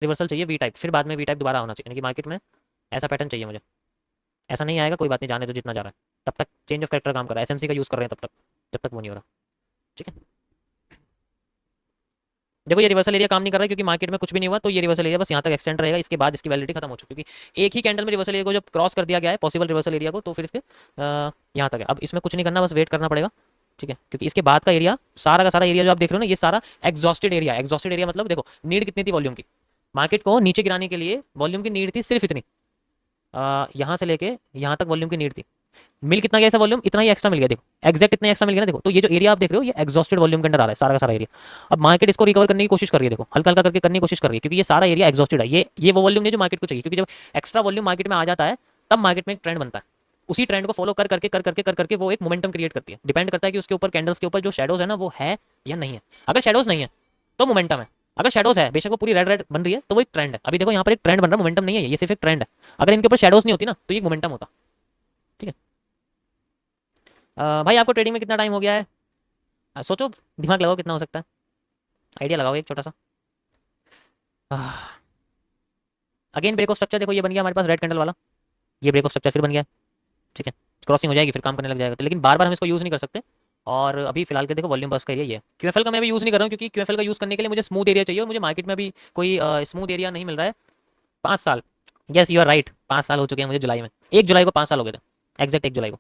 Reversal चाहिए we type, फिर बाद में वी टाइप दोबारा आना चाहिए, यानी कि मार्केट में ऐसा पैटर्न चाहिए मुझे। ऐसा नहीं आएगा कोई बात नहीं, जाने दो जितना जा रहा है, तब तक चेंज ऑफ कैरेक्टर काम कर रहा है, एसएमसी का यूज़ कर रहे हैं तब तक, जब तक वो नहीं हो रहा। ठीक है, देखो ये रिवर्सल एरिया काम नहीं कर रहा है क्योंकि मार्केट में कुछ भी नहीं हुआ, तो ये रिवर्सल एरिया बस यहाँ तक एक्सटेंड रहेगा, इसके बाद इसकी वैलिडिटी खत्म हो चुकी है, क्योंकि एक ही कैंडल में रिवर्सल एरिया को जब क्रॉस कर दिया गया है पॉसिबल रिवर्सल एरिया को, तो फिर इसके यहाँ तक है। अब इसमें कुछ नहीं करना, बस वेट करना पड़ेगा। ठीक है, क्योंकि इसके बाद का एरिया सारा का सारा एरिया जो आप देख रहे हो ना, ये सारा एग्जॉस्टेड एरिया। एग्जॉस्टेड एरिया मतलब देखो नीड कितनी थी वॉल्यूम की, मार्केट को नीचे गिराने के लिए वॉल्यूम की नीड थी सिर्फ इतनी, यहाँ से लेके यहाँ तक वॉल्यूम की नीड थी। मिल कितना गया ऐसा वॉल्यूम, इतना ही एक्स्ट्रा मिल गया, देखो एग्जैक्ट इतना एक्स्ट्रा मिल गया ना। देखो तो ये जो एरिया आप देख रहे हो ये एग्जॉस्टेड वॉल्यूम के अंदर आ रहा है सारा का सारा एरिया। अब मार्केट इसको रिकवर करने की कोशिश कर रही है, देखो हल्का हल्का करके करने की कोशिश कर रही है, क्योंकि ये सारा एरिया एग्जॉस्टेड है। ये वो वॉल्यूम नहीं जो मार्केट को चाहिए, क्योंकि जब एक्स्ट्रा वॉल्यूम मार्केट में आ जाता है तब मार्केट में एक ट्रेंड बनता है। उसी ट्रेंड को फॉलो कर करके वो एक मोमेंटम क्रिएट करती है। डिपेंड करता है कि उसके ऊपर कैंडल्स के ऊपर जो शेडोज है ना वो है या नहीं है। अगर शेडोज नहीं है तो मोमेंटम है, अगर शेडोज है बेशक वो पूरी रेड रेड बन रही है तो वो एक ट्रेंड है। अभी देखो यहाँ पर एक ट्रेंड बन रहा है, मोमेंटम नहीं है, ये सिर्फ एक ट्रेंड है। अगर इनके ऊपर शेडोज नहीं होती ना तो ये मोमेंटम होता। ठीक है, भाई आपको ट्रेडिंग में कितना टाइम हो गया है? सोचो, दिमाग लगाओ कितना हो सकता है, आइडिया लगाओ एक छोटा सा। अगेन ब्रेक ऑफ स्ट्रक्चर, देखो ये बन गया हमारे पास रेड कैंडल वाला, ये ब्रेक ऑफ स्ट्रक्चर फिर बन गया। ठीक है, क्रॉसिंग हो जाएगी फिर काम करने लग जाएगा, तो लेकिन बार बार हम इसको यूज़ नहीं कर सकते। और अभी फिलहाल के देखो वॉल्यूम बस का एरिया ये है। क्यूएफएल का मैं भी यूज़ नहीं कर रहा हूँ, क्योंकि क्यूएफएल का यूज़ करने के लिए मुझे स्मूथ एरिया चाहिए, और मुझे मार्केट में अभी कोई स्मूथ एरिया नहीं मिल रहा है। 5 साल, यस यू आर राइट, 5 साल हो चुके हैं मुझे जुलाई में, 1 जुलाई को 5 साल हो गए थे, एग्जैक्ट 1 जुलाई को।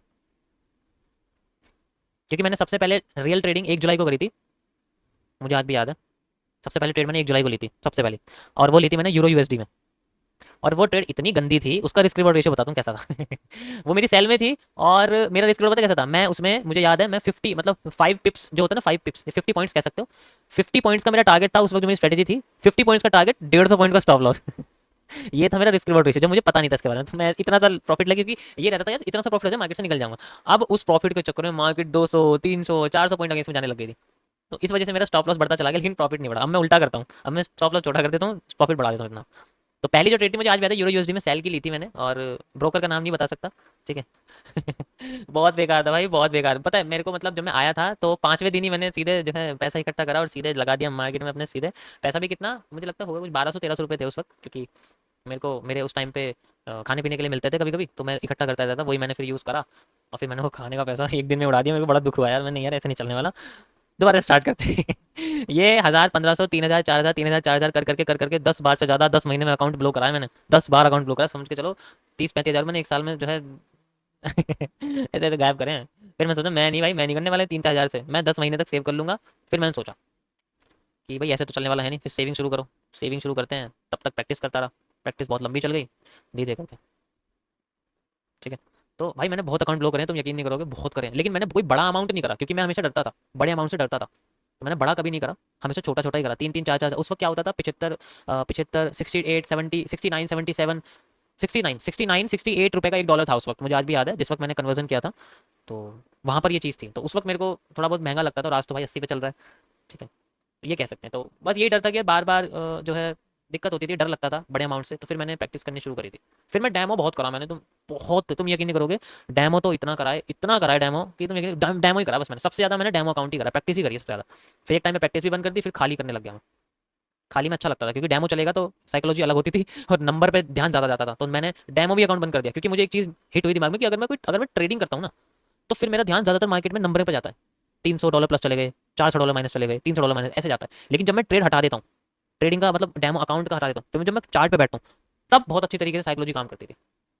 क्योंकि मैंने सबसे पहले रियल ट्रेडिंग 1 जुलाई को करी थी, मुझे आज भी याद है। सबसे पहले ट्रेड मैंने 1 जुलाई को ली थी सबसे पहले, और वो ली थी मैंने यूरो यूएसडी में। और वो ट्रेड इतनी गंदी थी, उसका रिस्क रिवॉर्ड रेशियो बताता हूँ कैसा था। वो मेरी सेल में थी, और मेरा रिस्क रिवॉर्ड पता कैसा था, मैं उसमें मुझे याद है मैं 50 मतलब 5 पिप्स जो होता है ना, 5 पिप्स 50 पॉइंट्स कह सकते हो, 50 पॉइंट्स का मेरा टारगेट था उस वक्त, जो मेरी स्ट्रेटेजी थी 50 पॉइंट्स का टारगेट, 150 पॉइंट का स्टॉप लॉस। ये था मेरा रिस्क रिवॉर्ड रेशियो, जो मुझे पता नहीं था इसके बारे में, तो मैं इतना सा प्रॉफिट लगे, क्योंकि ये रहता था यार इतना सा प्रॉफिट हो जाए मार्केट से निकल जाऊंगा। अब उस प्रॉफिट के चक्कर में मार्केट 200 300 400 पॉइंट अगेंस्ट में जाने लग गई थी, तो इस वजह से मेरा स्टॉप लॉस बढ़ता चला गया, लेकिन प्रॉफिट नहीं बढ़ा। अब मैं उल्टा करता हूँ, अब मैं स्टॉप लॉस छोटा कर देता हूँ, प्रॉफिट बढ़ा देता हूँ इतना। तो पहली जो ट्रेड थी मुझे आज भी याद है, यूरो यूएसडी में सेल की ली थी मैंने, और ब्रोकर का नाम नहीं बता सकता। ठीक है। बहुत बेकार था भाई, बहुत बेकार। पता है मेरे को, मतलब जब मैं आया था तो 5वें दिन ही मैंने सीधे जो है पैसा इकट्ठा करा और सीधे लगा दिया मार्केट में अपने सीधे। पैसा भी कितना मुझे लगता होगा कुछ 1200 1300 रुपये थे उस वक्त, क्योंकि मेरे को मेरे उस टाइम पे खाने पीने के लिए मिलते थे कभी कभी, तो मैं इकट्ठा करता रहता था, वही मैंने फिर यूज़ करा। और फिर मैंने वो खाने का पैसा एक दिन में उड़ा दिया, मेरे को बड़ा दुख हुआ यार, मैंने यार ऐसे नहीं चलने वाला, दोबारा स्टार्ट करते हैं। ये 1000 1500 3000 4000 3000 4000 कर करके 10 बार से ज़्यादा 10 महीने में अकाउंट ब्लॉक कराया मैंने, 10 बार अकाउंट ब्लॉक कराया, समझ के चलो 30 35 हज़ार मैंने एक साल में जो है ऐसे ऐसे गायब करे हैं। फिर मैं सोचा मैं नहीं भाई, मैं नहीं करने वाला 3 4 हज़ार से, मैं 10 महीने तक सेव कर लूंगा। फिर मैंने सोचा कि भाई ऐसे तो चलने वाला है नहीं, फिर सेविंग शुरू करो, सेविंग शुरू करते हैं। तब तक प्रैक्टिस करता रहा, प्रैक्टिस बहुत लंबी चल गई धीरे करके। ठीक है, तो भाई मैंने बहुत अकाउंट ब्लॉक करे हैं, तुम यकीन नहीं करोगे, बहुत करे हैं, लेकिन मैंने कोई बड़ा अमाउंट नहीं करा, क्योंकि मैं हमेशा डरता था, बड़े अमाउंट से डरता था, तो मैंने बड़ा कभी नहीं करा, हमेशा छोटा छोटा ही करा, 3 3 4 4। उस वक्त क्या होता था, 75 75 68 70 69 77 69 69 68 रुपये का $1 था उस वक्त, मुझे आज भी याद है जिस वक्त मैंने कन्वर्जन किया था। तो वहाँ पर ये चीज़ थी, तो उस वक्त मेरे को थोड़ा बहुत महंगा लगता था, और आज तो भाई 80 पे चल रहा है। ठीक है, ये कह सकते हैं। तो बस यही डर था कि बार बार जो है दिक्कत होती थी, डर लगता था बड़े अमाउंट से, तो फिर मैंने प्रैक्टिस करनी शुरू करी थी। फिर मैं डैमो बहुत करा मैंने, तुम यकीन नहीं करोगे, डैमो तो इतना कराए डैमो कि तुम यकीन, डैमो ही करा बस मैंने, सबसे ज़्यादा मैंने डैमो अकाउंट ही करा, प्रैक्टिस ही करी सबसे ज़्यादा। फिर एक टाइम में प्रैक्टिस भी बंद कर दी, फिर खाली करने लग गया मैं। खाली में अच्छा लगता था, क्योंकि डैमो चलेगा तो साइकोलॉजी अलग होती थी और नंबर पे ध्यान ज़्यादा जाता था, तो मैंने डैमो भी अकाउंट बंद कर दिया, क्योंकि मुझे एक चीज़ हिट हुई दिमाग में कि अगर मैं ट्रेडिंग करता हूँ ना, तो फिर मेरा ध्यान ज़्यादातर मार्केट में नंबर पे जाता है। $300 प्लस चले गए, $400 माइनस चले गए, $300 माइनस, ऐसे जाता है। लेकिन जब मैं ट्रेड हटा देता हूँ, ट्रेडिंग का मतलब डैमो अकाउंट का हटा देता हूँ, तो जब मैं चार्ट पे बैठता हूँ तब बहुत अच्छी तरीके से साइकोलॉजी काम करती थी।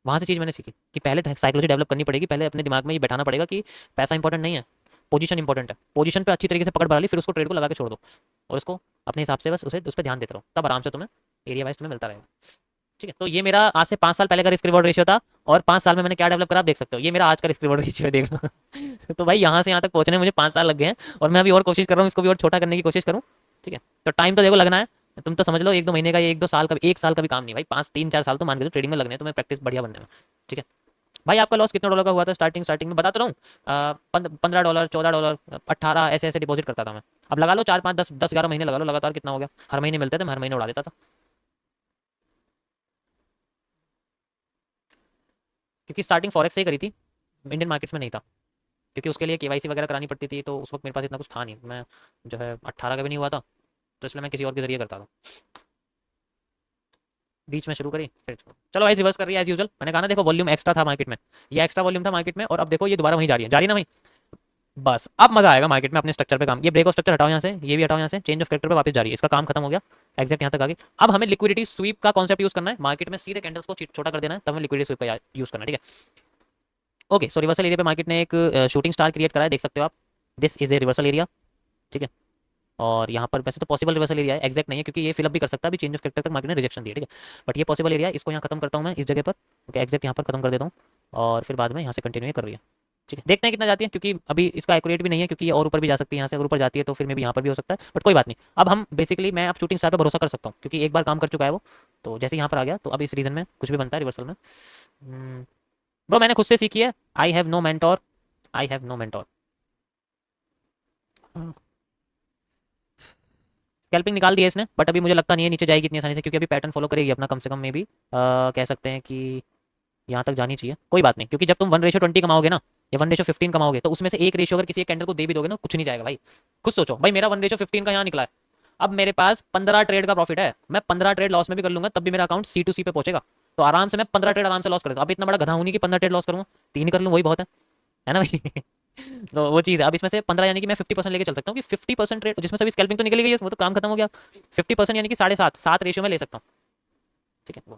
वहाँ से चीज़ मैंने सीखी कि पहले साइकोलॉजी डेवलप करनी पड़ेगी, पहले अपने दिमाग में ये बैठाना पड़ेगा कि पैसा इंपॉर्टेंट नहीं है, पोजीशन इंपॉर्टेंट है। पोजीशन पे अच्छी तरीके से पकड़ बना ली, फिर उसको ट्रेड को लगा के छोड़ दो, और उसको अपने हिसाब से बस उस पर ध्यान देते रहो, तब आराम से तुम्हें एरिया वाइज तुम्हें मिलता रहेगा। ठीक है, तो ये मेरा आज से 5 साल पहले का रिस्क रिवॉर्ड रेशियो था, और 5 साल में मैंने क्या डेवलप करा आप देख सकते हो, ये मेरा आज का रिस्क रिवॉर्ड रेशियो है, देख लो। तो भाई यहाँ से यहाँ तक पहुंचने में मुझे 5 साल लग गए हैं, और मैं अभी और कोशिश कर रहा हूँ इसको भी और छोटा करने की कोशिश करूँ। ठीक है, तो टाइम तो देखो लगना है, तुम तो समझ लो 1 2 महीने का, 1 2 साल का, 1 साल का भी काम नहीं भाई, 5 3 4 साल तो मान के ट्रेडिंग में लगने हैं तुम्हें, प्रैक्टिस बढ़िया बनने में। ठीक है भाई, आपका लॉस कितना डॉलर का हुआ था स्टार्टिंग स्टार्टिंग में, बता तो रहा हूँ, $15 $14 18 ऐसे ऐसे डिपॉजिट करता था मैं। अब लगा लो 4 5 10 10 11 महीने लगा लो लगातार, कितना हो गया, हर महीने मिलते थे, मैं हर महीने उड़ा देता था। क्योंकि स्टार्टिंग फॉरेक्स से ही करी थी, इंडियन मार्केट्स में नहीं था, क्योंकि उसके लिए केवाईसी वगैरह करानी पड़ती थी, तो उस वक्त मेरे पास इतना कुछ था नहीं, मैं जो है 18 का भी नहीं हुआ था, तो इसलिए मैं किसी और के जरिए करता था। बीच में शुरू करी फिर छोड़। चलो भाई रिवर्स कर रही है एज यूजुअल। मैंने कहा ना देखो वॉल्यूम एक्स्ट्रा था मार्केट में, ये एक्स्ट्रा वॉल्यूम था मार्केट में, और अब देखो ये दोबारा वहीं जा रही है ना भाई। बस अब मजा आएगा मार्केट में अपने स्ट्रक्चर पे काम। ये ब्रेक ऑफ स्ट्रक्चर हटाओ यहाँ से, ये भी हटाओ यहाँ से, चेंज ऑफ कैरेक्टर पे वापस जा रही है, इसका काम खत्म हो गया। एग्जैक्ट यहाँ तक आ गई। अब हमें लिक्विडिटी स्वीप का कॉन्सेप्ट यूज करना है मार्केट में, सीधे कैंडल्स को छोटा कर देना है, तब हमें लिक्विडिटी स्वीप का यूज करना है, ठीक है। ओके सो रिवर्सल एरिया पे मार्केट ने एक शूटिंग स्टार क्रिएट करा है, देख सकते हो आप। This is A reversal area, ठीक है। और यहाँ पर वैसे तो पॉसिबल रिवर्सल एरिया है, एग्जैक्ट नहीं है क्योंकि ये फिलअप भी कर सकता है, अभी चेंज ऑफ कैरेक्टर तक मार्केट ने रिजेक्शन दिया, ठीक है। बट ये पॉसिबल एरिया है, इसको यहाँ खत्म करता हूँ मैं इस जगह पर। ओके एग्जैक्ट यहाँ पर खत्म कर देता हूँ, और फिर बाद में यहाँ से कंटिन्यू कर रही है, ठीक है। देखते हैं कितना जाती है, क्योंकि अभी इसका एक्यूरेट भी नहीं है, क्योंकि ये और ऊपर भी जा सकती है, यहाँ से अगर ऊपर जाती है तो फिर में भी यहाँ पर भी हो सकता है, बट कोई बात नहीं। अब हम बेसिकली मैं अब शूटिंग स्टार पर भरोसा कर सकता हूँ, क्योंकि एक बार काम कर चुका है वो। तो जैसे यहाँ पर आ गया, तो अब इस रीजन में कुछ भी बनता है रिवर्सल में। ब्रो मैंने खुद से सीखी है, I have no mentor, I have no mentor. Scalping निकाल दिया इसने, बट अभी मुझे लगता नहीं है नीचे जाएगी इतनी आसानी से, क्योंकि अभी पैटर्न फॉलो करेगी अपना, कम से कम मे भी कह सकते हैं कि यहाँ तक जानी चाहिए। कोई बात नहीं, क्योंकि जब तुम 1:20 कमाओगे ना, या 1:15 कमाओगे, तो उसमें से एक रेशियो अगर किसी एक कैंडल को दे भी दोगे ना, कुछ नहीं जाएगा भाई। खुद सोचो भाई, मेरा 1:15 का यहाँ निकला है, अब मेरे पास 15 ट्रेड का प्रॉफिट है, मैं 15 ट्रेड लॉस में भी कर लूंगा, तब भी मेरा अकाउंट C2C पे पहुंचेगा। तो आराम से मैं 15 ट्रेड आराम से लॉस कर दूँ। अब इतना बड़ा गधा हूं नहीं कि 15 ट्रेड लॉस करूँगा, 3 कर लूँ वही बहुत है ना भाई। तो वो चीज़ है। अब इसमें से 15 यानी कि मैं 50% लेके चल सकता हूँ, कि 50% रेट जिसमें सभी स्कैल्पिंग तो निकल गई है, वो तो काम खत्म हो गया। 50% यानी कि 7.5 रेशियो में ले सकता हूँ, ठीक है। वो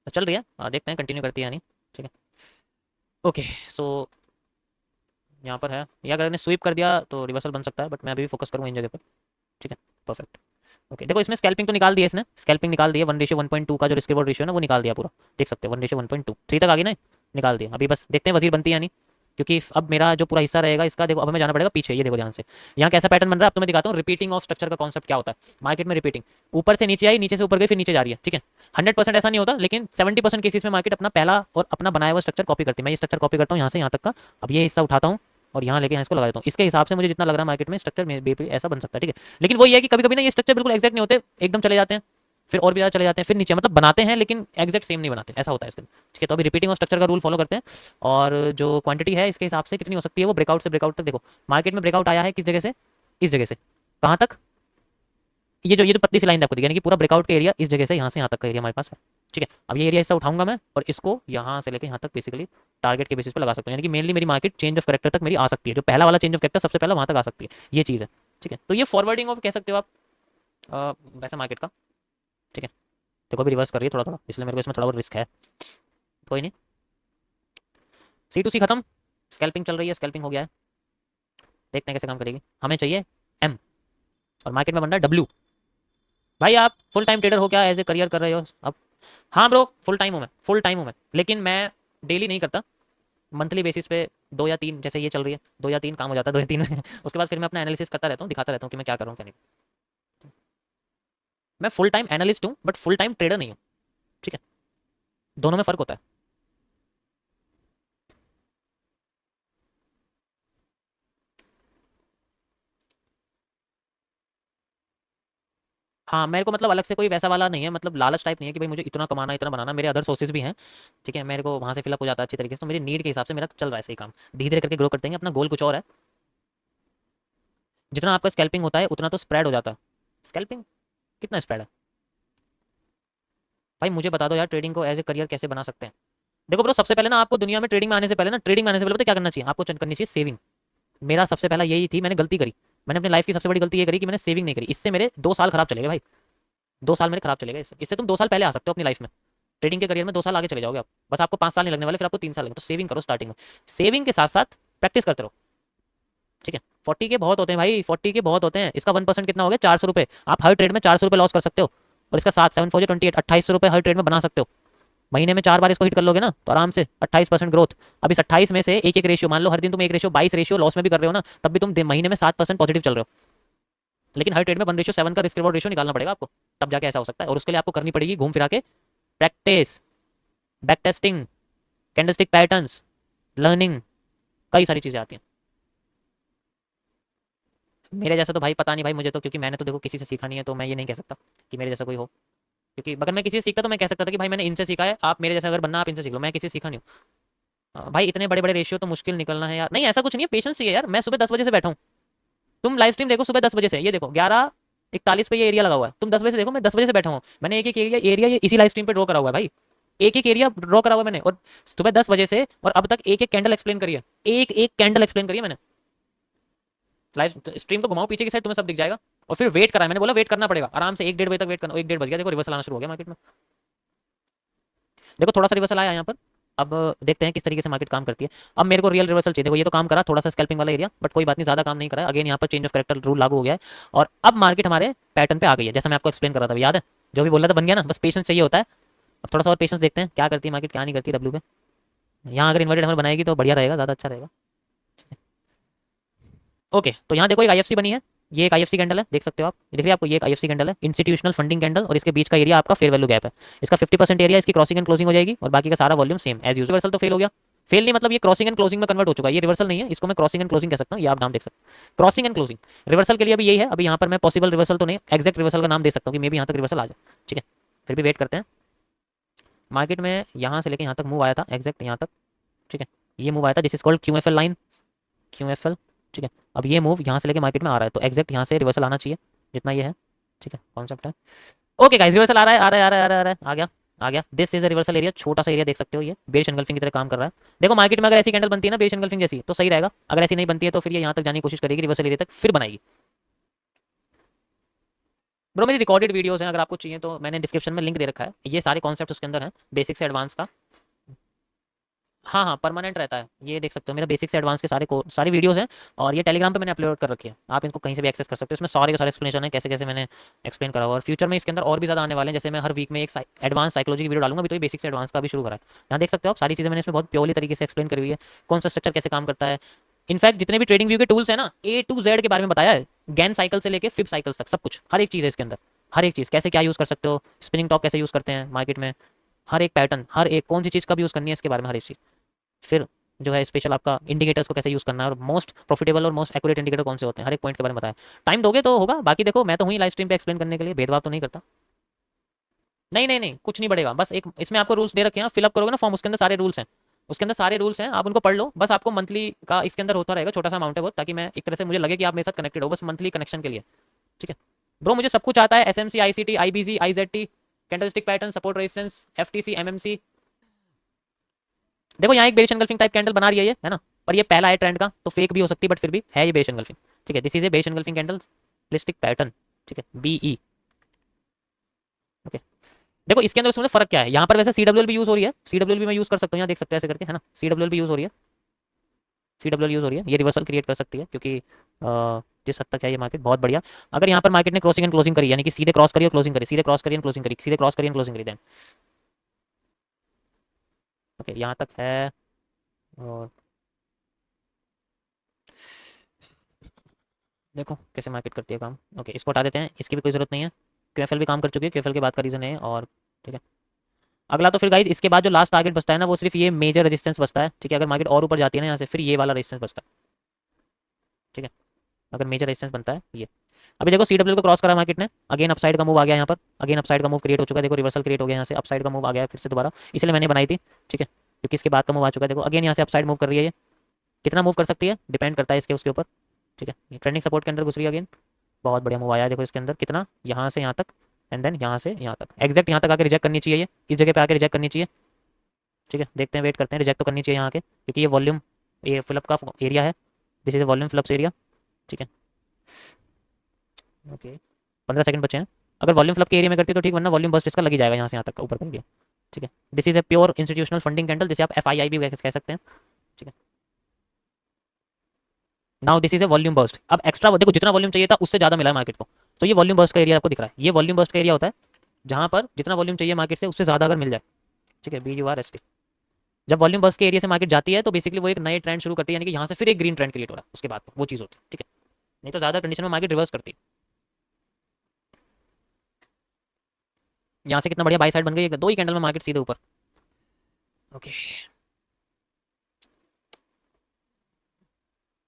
तो चल रही है, देखते हैं कंटिन्यू करती है यानी, ठीक है। ओके सो यहाँ पर है, या अगर मैंने स्वीप कर दिया तो रिवर्सल बन सकता है, बट मैं अभी फोकस करूँगा इन जगह पर, ठीक है। परफेक्ट। ओके देखो इसमें स्कैल्पिंग तो निकाल दिया इसने, स्कैल्पिंग निकाल दिया, 1:1.2 का जो रिस्क रिवॉर्ड रेशियो है ना, वो निकाल दिया पूरा, देख सकते हो 1:1.2, 3 तक आ गई ना, निकाल दिया। अभी बस देखते हैं वजीर बनती है यानी, क्योंकि अब मेरा जो पूरा हिस्सा रहेगा इसका, देखो अब हमें जाना पड़ेगा पीछे, ये देखो ध्यान से यहाँ कैसा पैटर्न बन रहा है। अब तो मैं दिखाता हूँ रिपीटिंग ऑफ स्ट्रक्चर का कॉन्सेप्ट क्या होता है मार्केट में। रिपीटिंग, ऊपर से नीचे आई, नीचे से ऊपर गई, फिर नीचे जा रही है, ठीक है। 100% ऐसा नहीं होता, लेकिन 70% केसेस में मार्केट अपना पहला और अपना बनाया हुआ स्ट्रक्चर कॉपी करती है। मैं ये स्ट्रक्चर कॉपी करता हूँ यहाँ से यहाँ तक का, अब ये हिस्सा उठाता हूँ और यहाँ लेके यहाँ इसको लगा देता हूँ। इसके हिसाब से मुझे जितना लग रहा है मार्केट में स्ट्रक्चर में बेबी ऐसा बन सकता है, ठीक है। लेकिन वो ये है कि कभी कभी ना ये स्ट्रक्चर बिल्कुल एक्जैक्ट नहीं होते, एकदम चले जाते हैं, फिर और भी ज़्यादा चले जाते हैं, फिर नीचे, मतलब बनाते हैं लेकिन एक्जैक्ट सेम नहीं बनाते, ऐसा होता है इसके, ठीक है। तो अभी रिपीटिंग ऑफ स्ट्रक्चर का रूल फॉलो करते हैं, और जो क्वांटिटी है इसके हिसाब से कितनी हो सकती है वो ब्रेकआउट से ब्रेकआउट तक। देखो मार्केट में ब्रेकआउट आया है किस जगह से, इस जगह से कहाँ तक, ये जो पतली सी लाइन आपको दिखी, यानी कि पूरा ब्रेकआउट का एरिया इस जगह से यहाँ से यहाँ तक का एरिया हमारे पास है, ठीक है। अब ये एरिया हिस्सा उठाऊंगा मैं, और इसको यहाँ से लेके यहाँ तक बेसिकली टारगेट के बेसिस पे लगा सकता हूँ, यानी कि मेनली मेरी मार्केट चेंज ऑफ करेक्टर तक मेरी आ सकती है, जो पहला वाला चेंज ऑफ करेक्टर सबसे पहला वहाँ तक आ सकती है, ये चीज़ है, ठीक है। तो ये फॉरवर्डिंग ऑफ कह सकते हो आप वैसे मार्केट का, ठीक है। देखो अभी रिवर्स कर रही है थोड़ा थोड़ा, इसलिए मेरे को इसमें थोड़ा बहुत रिस्क है, कोई नहीं। C2C खत्म, स्कैल्पिंग चल रही है, स्कैल्पिंग हो गया है, देखते हैं कैसे काम करेगी। हमें चाहिए M, और मार्केट में बन रहा है W। भाई आप फुल टाइम ट्रेडर हो क्या, एज ए करियर कर रहे हो अब? हाँ ब्रो फुल टाइम हूँ मैं, फुल टाइम हूँ मैं, लेकिन मैं डेली नहीं करता, मंथली बेसिस पे 2 या 3, जैसे ये चल रही है 2 या 3 काम हो जाता है, 2 या 3 में। उसके बाद फिर मैं अपना एनालिसिस करता रहता हूँ, दिखाता रहता हूँ कि मैं क्या कर रहा हूँ क्या नहीं। मैं फुल टाइम एनालिस्ट हूँ, बट फुल टाइम ट्रेडर नहीं हूँ, ठीक है। दोनों में फ़र्क होता है। हाँ मेरे को मतलब अलग से कोई वैसा वाला नहीं है, मतलब लालच टाइप नहीं है कि भाई मुझे इतना कमाना इतना बनाना, मेरे अदर सोर्सेज भी हैं, ठीक है। मेरे को वहाँ से फिलअप हो जाता है अच्छी तरीके से, तो मेरी नीड के हिसाब से मेरा चल रहा है सही काम, धीरे धीरे करके ग्रो करते हैं। अपना गोल कुछ और है, जितना आपका स्कैल्पिंग होता है उतना तो स्प्रेड हो जाता है। स्कैल्पिंग कितना स्प्रेड है भाई, मुझे बता दो यार, ट्रेडिंग को एज ए करियर कैसे बना सकते हैं। देखो ब्रो सबसे पहले ना आपको दुनिया में ट्रेडिंग में आने से पहले ना, ट्रेडिंग में आने से पहले पता क्या करना चाहिए आपको, करनी चाहिए सेविंग। मेरा सबसे पहला यही थी, मैंने गलती करी, मैंने अपनी लाइफ की सबसे बड़ी गलती ये करी कि मैंने सेविंग नहीं करी। इससे मेरे 2 साल खराब चले गए भाई, 2 साल मेरे खराब चले गए इससे। इससे तुम 2 साल पहले आ सकते हो अपनी लाइफ में, ट्रेडिंग के करियर में 2 साल आगे चले जाओगे आप। बस आपको 5 साल नहीं लगने वाले, फिर आपको 3 साल लगेंगे। तो सेविंग करो स्टार्टिंग में, सेविंग के साथ साथ प्रैक्टिस करते रहो, ठीक है। 40 के बहुत होते हैं भाई, 40 के बहुत होते हैं। इसका 1% कितना हो गया, 400 रुपये। आप हर ट्रेड में 400 रुपये लॉस कर सकते हो, और इसका 7 7 4 28 2800 रुपये हर ट्रेड में बना सकते हो। महीने में 4 बार इसको हिट कर लोगे ना, तो आराम से 28% ग्रोथ। अब इस 28 में से एक एक रेशियो मान लो, हर दिन तुम एक रेशियो 22 रेशियो लॉस में भी कर रहे हो ना, तब भी तुम महीने में 7% पॉजिटिव चल रहे हो। लेकिन हर ट्रेड में 1:7 का रिस्क रिवॉर्ड रेशियो निकालना पड़ेगा आपको, तब जाके ऐसा हो सकता है। और उसके लिए आपको करनी पड़ेगी घूम फिरा के practice, back testing, candlestick patterns, learning, कई सारी चीज़ें आती हैं। मेरे जैसा तो भाई पता नहीं भाई मुझे तो, क्योंकि मैंने तो देखो किसी से सीखा नहीं है, तो मैं ये नहीं कह सकता कि मेरे जैसा कोई हो। क्योंकि अगर मैं किसी से सीखता तो मैं कह सकता था कि भाई मैंने इनसे सीखा है, आप मेरे जैसा अगर बनना आप इनसे सीख लो। मैं किसी से सीखा नहीं हूँ। भाई इतने बड़े बड़े रेशियो तो मुश्किल निकलना है यार। नहीं ऐसा कुछ नहीं है, पेशेंस चाहिए यार। मैं सुबह 10 बजे से बैठा हूँ, तुम लाइव स्ट्रीम देखो सुबह 10 बजे से, ये देखो 41 पे ये एरिया लगा हुआ है, तुम 10 बजे से देखो, मैं 10 बजे से बैठा हूँ, मैंने एक एक एरिया ये इसी लाइव स्ट्रीम पे ड्रॉ करा हुआ है भाई, एक एक एरिया ड्रॉ करा हुआ है मैंने, और सुबह 10 बजे से और अब तक एक एक कैंडल एक्सप्लेन करी है, एक एक कैंडल एक्सप्लेन करी है मैंने। लाइव स्ट्रीम को घुमाओ पीछे की साइड, तुम्हें सब दिख जाएगा। और फिर वेट करा है मैंने, बोला वेट करना पड़ेगा आराम से, 1-1:30 बजे तक वेट करना, 1-1:30 बज गया, देखो रिवर्सल आना शुरू हो गया मार्केट में। देखो थोड़ा सा रिवर्सल आया यहाँ पर, अब देखते हैं किस तरीके से मार्केट काम करती है। अब मेरे को रियल रिवर्सल चाहिए, देखो ये तो काम करा थोड़ा सा स्कैल्पिंग वाला एरिया, बट कोई बात नहीं, ज्यादा काम नहीं करा। अगेन यहाँ पर चेंज ऑफ कैरेक्टर रूल लागू हो गया है, और अब मार्केट हमारे पैटर्न पे आ गई है, जैसा मैं आपको एक्सप्लेन कर रहा था, याद है जो भी बोल रहा था, बन गया ना, बस पेशेंस चाहिए होता है। अब थोड़ा सा और पेशेंस देखते हैं क्या करती है मार्केट, क्या नहीं करती डब्ल्यू पे। यहाँ अगर इन्वर्टेड हमें बनाएगी तो बढ़िया रहेगा, ज़्यादा अच्छा रहेगा। ओके, तो यहाँ देखो एक आईएफसी बनी है, ये एक आईएफसी कैंडल है, देख सकते हो आप, दिख रही है आपको, ये एक आईएफसी कैंडल है, इंस्टीट्यूशनल फंडिंग कैंडल, और इसके बीच का एरिया आपका फेयर वैल्यू गैप है। इसका 50% एरिया इसकी क्रॉसिंग एंड क्लोजिंग हो जाएगी, और बाकी का सारा volume same as usual. Reversal तो फेल हो गया, फेल नहीं मतलब ये क्रॉसिंग एंड क्लोजिंग में कन्वर्ट हो चुका है, ये रिवर्सल नहीं है, इसको मैं क्रॉसिंग एंड क्लोजिंग कह सकता हूँ, ये आप नाम देख सकते हैं, क्रॉसिंग एंड क्लोजिंग। रिवर्सल के लिए अभी यही है, अभी यहाँ पर मैं पॉसिबल रिवर्सल तो नहीं, एग्जैक्ट रिवर्सल का नाम दे सकता हूँ कि मे भी यहाँ तक रिवर्सल आ जाए, ठीक है, फिर भी वेट करते हैं। मार्केट में यहाँ से लेकर यहाँ तक मूव आया था, एग्जैक्ट यहाँ तक, ठीक है, ये मूव आया था, this is called QFL line, QFL, ठीक है। अब ये मूव यहाँ से लेके मार्केट में आ रहा है, तो एग्जैक्ट यहाँ से रिवर्सल आना चाहिए, जितना ये है, ठीक है, कॉन्सेप्ट है। ओके गाइस, रिवर्सल आ रहा है, आ रहा है, आ रहा है, आ रहा है, आ गया, आ गया। This is a reversal area, छोटा सा एरिया देख सकते हो, ये बेरिश एनगल्फिंग की तरह काम कर रहा है। देखो मार्केट में अगर ऐसी कैंडल बनती है ना बेरिश एनगल्फिंग जैसी, तो सही रहेगा, अगर ऐसी नहीं बनती है तो फिर ये यहाँ तक जाने की कोशिश करेगी रिवर्सल एरिया तक, फिर बनाएगी। ब्रो मेरी रिकॉर्डेड वीडियोस हैं, अगर आपको चाहिए तो मैंने डिस्क्रिप्शन में लिंक दे रखा है, ये सारे कॉन्सेप्ट उसके अंदर हैं, बेसिक से एडवांस का। हाँ हाँ, परमानेंट रहता है, ये देख सकते हो मेरा बेसिक से एडवांस के सारे वीडियोस हैं, और ये टेलीग्राम पे मैंने अपलोड कर रखी है, आप इनको कहीं से भी एक्सेस कर सकते हो, इसमें सारे के सारे एक्सप्लेनेशन है कैसे कैसे मैंने एक्सप्लेन करा हुआ। और फ्यूचर में इसके अंदर और भी ज़्यादा आने वाले हैं, जैसे मैं हर वीक में एक एडवांस साइकोलॉजी की वीडियो डालूंगा, अभी तो ये बेसिक से एडवांस का भी शुरू करा है। यहाँ देख सकते हो आप, सारी चीज़ें मैंने इसमें बहुत प्योरली तरीके से एक्सप्लेन करी हुई है, कौन सा स्ट्रक्चर कैसे काम करता है। इनफैक्ट जितने भी ट्रेडिंग व्यू के टूल्स हैं ना, A to Z के बारे में बताया है, गैन साइकिल से लेकर फिब साइकिल्स तक, सब कुछ, हर एक चीज़ है इसके अंदर, हर एक चीज़ कैसे क्या यूज़ कर सकते हो, स्पिनिंग टॉप कैसे यूज़ करते हैं मार्केट में, हर एक पैटर्न, हर एक कौन सी चीज़ कब यूज़ करनी है इसके बारे में, हर एक चीज़। फिर जो है स्पेशल आपका इंडिकेटर्स को कैसे यूज़ करना है, और मोस्ट प्रॉफिटेबल और मोस्ट एक्यूरेट इंडिकेटर कौन से होते हैं, हर एक पॉइंट के बारे में बताया। टाइम दोगे तो होगा, बाकी देखो मैं तो हुई लाइव स्ट्रीम पे एक्सप्लेन करने के लिए, भेदभाव तो नहीं करता। नहीं नहीं नहीं, कुछ नहीं बढ़ेगा, बस एक इसमें आपको रूल्स दे रखे हैं, फिलअप करोगे ना फॉर्म, उसके अंदर सारे रूल्स हैं, उसके अंदर सारे रूल्स हैं, आप उनको पढ़ लो। बस आपको मंथली का इसके अंदर होता रहेगा, छोटा सा अमाउंट है बहुत, ताकि मैं एक तरह से मुझे लगे कि आप मेरे साथ कनेक्टेड हो, बस मंथली कनेक्शन के लिए, ठीक है। ब्रो मुझे सब कुछ आता है, SMC, ICT, IBC, IZT, candlestick pattern, support resistance, FTC, MMC। देखो यहाँ एक बेरिश एनगल्फिंग टाइप कैंडल बना रही है ये, है ना, पर ये पहला है ट्रेंड का, तो फेक भी हो सकती है, बट फिर भी है ये बेरिश एनगल्फिंग, ठीक है। This is a bearish engulfing candlestick pattern, ठीक है, BE, ओके। देखो इसके अंदर उसमें फर्क क्या है, यहाँ पर वैसे CWL भी यूज हो रही है, CWL भी मैं यूज कर सकता हूँ, यहाँ देख सकते हैं ऐसे करके, है ना, CWL भी यूज हो रही है, CWL यूज हो रही है, ये रिवर्सल क्रिएट कर सकती है, क्योंकि जिस हद तक है ये मार्केट बहुत बढ़िया। अगर यहाँ पर मार्केट ने क्रॉसिंग एंड क्लोजिंग करी, यानी कि सीधे क्रॉस करी और क्लोजिंग करी, सीधे क्रॉस करी एंड क्लोजिंग करी, सीधे क्रॉस करी एंड क्लोजिंग करी, देन ओके यहाँ तक है। और देखो कैसे मार्केट करती है काम, ओके इसको हटा देते हैं, इसकी भी कोई जरूरत नहीं है। QFL भी काम कर चुकी है, QFL के बाद का रीजन है, और ठीक है। अगला तो फिर गाइज इसके बाद जो लास्ट टारगेट बचता है ना, वो सिर्फ ये मेजर रेजिस्टेंस बचता है, ठीक है। अगर मार्केट और ऊपर जाती है ना यहाँ से, फिर ये वाला रेजिस्टेंस बचता है, ठीक है। अगर मेजर रेजिस्टेंस बनता है ये, अभी देखो CWL को क्रॉस करा मार्केट ने, अगेन अपसाइड का मूव आ गया यहाँ पर, अगेन अपसाइड का मूव क्रिएट हो चुका है, देखो रिवर्सल क्रिएट हो गया यहाँ से, अपसाइड का मूव आ गया फिर से दोबारा, इसलिए मैंने बनाई थी, ठीक है, क्योंकि इसके बाद का मूव आ चुका है। देखो अगेन यहाँ से अपसाइड मूव कर रही है, ये कितना मूव कर सकती है डिपेंड करता है इसके उसके ऊपर, ठीक है। ये ट्रेंडिंग सपोर्ट के अंदर घुस रही है अगेन, बहुत बढ़िया मूव आया है, देखो इसके अंदर कितना, यहाँ से यहाँ तक, एंड देन यहाँ से यहाँ तक, एग्जैक्ट यहाँ तक आके रिजेक्ट करनी चाहिए, ये इस जगह पे आके रिजेक्ट करनी चाहिए, ठीक है। देखते हैं, वेट करते हैं, रिजेक्ट तो करनी चाहिए यहाँ आके, क्योंकि ये वॉल्यूम, ये फिलअप का एरिया है, this is a volume fill-ups area, ठीक है। ओके 15 सेकंड बचे हैं, अगर वॉल्यूम फ्लप के एरिया में करती है तो ठीक, वरना वॉल्यूम बस्ट इसका लग ही जाएगा यहाँ से यहाँ तक ऊपर करके, ठीक है। This is a pure institutional funding candle, जिसे आप FII भी कह सकते हैं, ठीक है। Now this is a volume bust, अब एक्स्ट्रा देखो जितना वॉल्यूम चाहिए था उससे ज़्यादा मिला है मार्केट को, तो ये वॉल्यूम बस्ट का एरिया आपको दिख रहा है, ये वॉल्यूम बस्ट का एरिया होता है जहाँ पर जितना वॉल्यूम चाहिए मार्केट से उससे ज़्यादा अगर मिल जाए, ठीक है, BURST। जब वॉल्यूम बस्ट के एरिया से मार्केट जाती है तो बेसिकली वो एक नए ट्रेंड शुरू करती है, यानी कि यहाँ से फिर एक ग्रीन ट्रेंड क्रिएट हो रहा है, उसके बाद वो चीज़ होती है, ठीक है। नहीं तो ज़्यादा कंडीशन में मार्केट रिवर्स करती है। यहाँ से कितना बढ़िया बाई साइड बन गई, दो ही कैंडल में मार्केट सीधे ऊपर, ओके।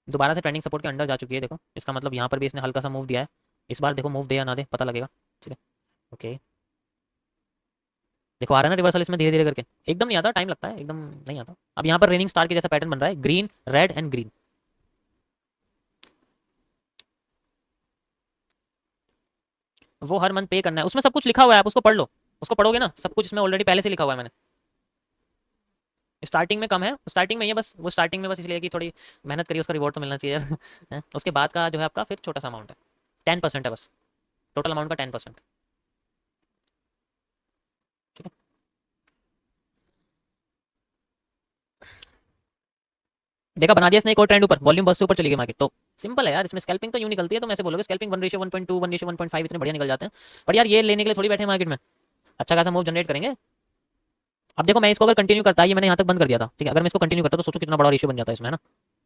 दोबारा से ट्रेंडिंग सपोर्ट के अंडर जा चुकी है, देखो इसका मतलब यहाँ पर भी इसने हल्का सा मूव दिया है, इस बार देखो मूव दे या ना दे पता लगेगा, ठीक है। ओके देखो आ रहा है ना रिवर्सल इसमें धीरे धीरे करके, एकदम नहीं आता, टाइम लगता है, एकदम नहीं आता। अब यहाँ पर रेनिंग स्टार के जैसा पैटर्न बन रहा है, ग्रीन रेड एंड ग्रीन, वो हर मंथ पे करना है, उसमें सब कुछ लिखा हुआ है, आप उसको पढ़ लो, उसको पढ़ोगे ना सब कुछ इसमें ऑलरेडी पहले से लिखा हुआ है मैंने। स्टार्टिंग में कम है, स्टार्टिंग में ये बस वो स्टार्टिंग में बस इसलिए कि थोड़ी मेहनत करिए, उसका रिवॉर्ड तो मिलना चाहिए यार। हैं? उसके बाद का जो है आपका फिर छोटा सा अमाउंट है, 10% है बस, टोटल अमाउंट का 10%। ठीक है, देखा बना दिया इसने एक और ट्रेंड ऊपर, वॉल्यूम बस से ऊपर चली गई मार्केट। तो सिंपल है यार, इसमें स्कैल्पिंग तो यूं निकलती है, तो ऐसे बोलोगे स्कैल्पिंग 1:1.2 1:1.5 इतने बढ़िया निकल जाते हैं। पर यार ये लेने के लिए थोड़ी बैठे हैं मार्केट में, अच्छा खासा मूव जनरेट करेंगे। अब देखो मैं इसको अगर कंटिन्यू करता, ये मैंने यहाँ तक बंद कर दिया था, ठीक है, अगर मैं इसको कंटिन्यू करता तो सोचो कितना बड़ा रेशियो बन जाता है इसमें, है ना।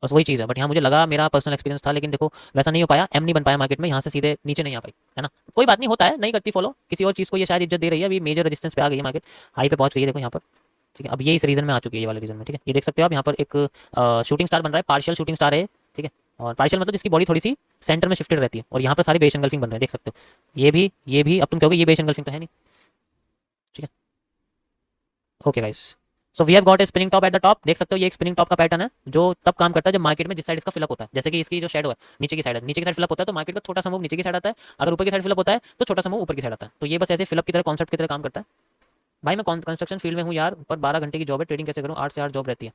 बस वही चीज़ है, बट यहाँ मुझे लगा, मेरा पर्सनल एक्सपीरियंस था, लेकिन देखो वैसा नहीं हो पाया, एम नहीं बन पाया मार्केट में, यहाँ से सीधे नीचे नहीं आ पाई, है ना। कोई बात नहीं, होता है, नहीं करती फॉलो किसी और चीज़ को, ये शायद इज्जत दे रही है, अभी मेजर रेजिस्टेंस पे आ गई है मार्केट, हाई पे पहुंच गई है देखो यहाँ पर। ठीक है, अब ये इस रीजन में आ चुकी है, ये वाले रीजन में, ठीक है, ये देख सकते हो आप यहाँ पर एक शूटिंग स्टार बन रहा है, पार्शियल शूटिंग स्टार है, ठीक है। और पार्शियल मतलब जिसकी बॉडी थोड़ी सी सेंटर में शिफ्टेड रहती है, और यहाँ पर सारी बेस एंगल्फिंग बन रहे हैं, देख सकते हो। ये भी अब तुम कहोगे ये बेस एंगल्फिंग तो है नहीं, ठीक है। Okay guys, so we have got a spinning top at the top, देख सकते हो ये एक स्पिनिंग टॉप का पैटर्न है, जो तब काम करता है जब मार्केट में जिस साइड इसका फिलअप होता है, जैसे कि इसकी जो शेडो है नीचे की साइड है, नीचे की साइड फिलअप होता है तो मार्केट का छोटा सा मूव नीचे की साइड आता है, अगर ऊपर की साइड फिलअप होता है तो छोटा सा मूव ऊपर की साइड आता है। तो ये बस ऐसे फिलअप की तरह, कॉन्सेप्ट की तरह काम करता है। भाई मैं कंस्ट्रक्शन फील्ड में हूँ यार, पर 12 घंटे की जॉब है, ट्रेडिंग कैसे करूँ, 8 से 8 जॉब रहती है।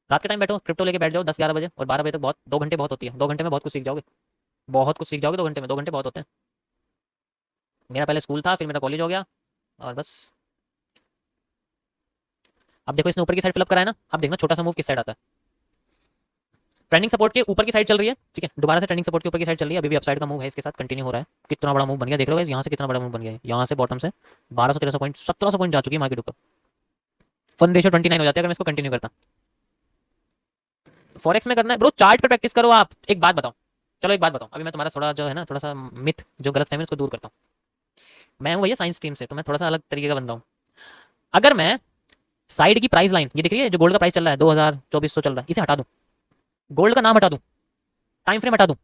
रात के टाइम बैठो, क्रिप्टो लेके बैठ जाओ 10-11 बजे, और 12 बजे तक बहुत, 2 घंटे बहुत होती है, 2 घंटे में बहुत कुछ सीख जाओगे, बहुत कुछ सीख जाओगे 2 घंटे में, 2 घंटे बहुत होते हैं। मेरा पहले स्कूल था, फिर मेरा कॉलेज हो गया, और बस। अब देखो इसने ऊपर की साइड फिलअप कराया ना, अब देखना छोटा सा मूव किस साइड आता है। ट्रेंडिंग सपोर्ट के ऊपर की साइड चल रही है, ठीक है, दोबारा से ट्रेंडिंग सपोर्ट के ऊपर की साइड चल रही है, अभी भी अपसाइड का मूव है इसके साथ, कंटिन्यू हो रहा है। कितना बड़ा मूव बन गया देख रहे हो, यहाँ से कितना बड़ा मूव बन गया है, यहाँ से बॉटम से 1213 पॉइंट 1700 पॉइंट जा चुकी है मार्केट ऊपर, 1:29 हो जाती है अगर मैं इसको कंटिन्यू करता। फॉरेक्स में करना है ब्रो, चार्ट पे प्रैक्टिस करो आप। एक बात बताओ, चलो एक बात बताओ, अभी मैं तुम्हारा थोड़ा जो है ना, थोड़ा सा मिथ जो गलत फहमी उसको दूर करता हूँ। मैं हूँ भैया साइंस स्ट्रीम से, तो मैं थोड़ा सा अलग तरीके का बंदा हूँ। अगर मैं साइड की प्राइस लाइन, ये दिख रही है जो गोल्ड का प्राइस चल रहा है 2024 चल रहा है, इसे हटा दूं, गोल्ड का नाम हटा दूं, टाइम फ्रेम हटा दूं,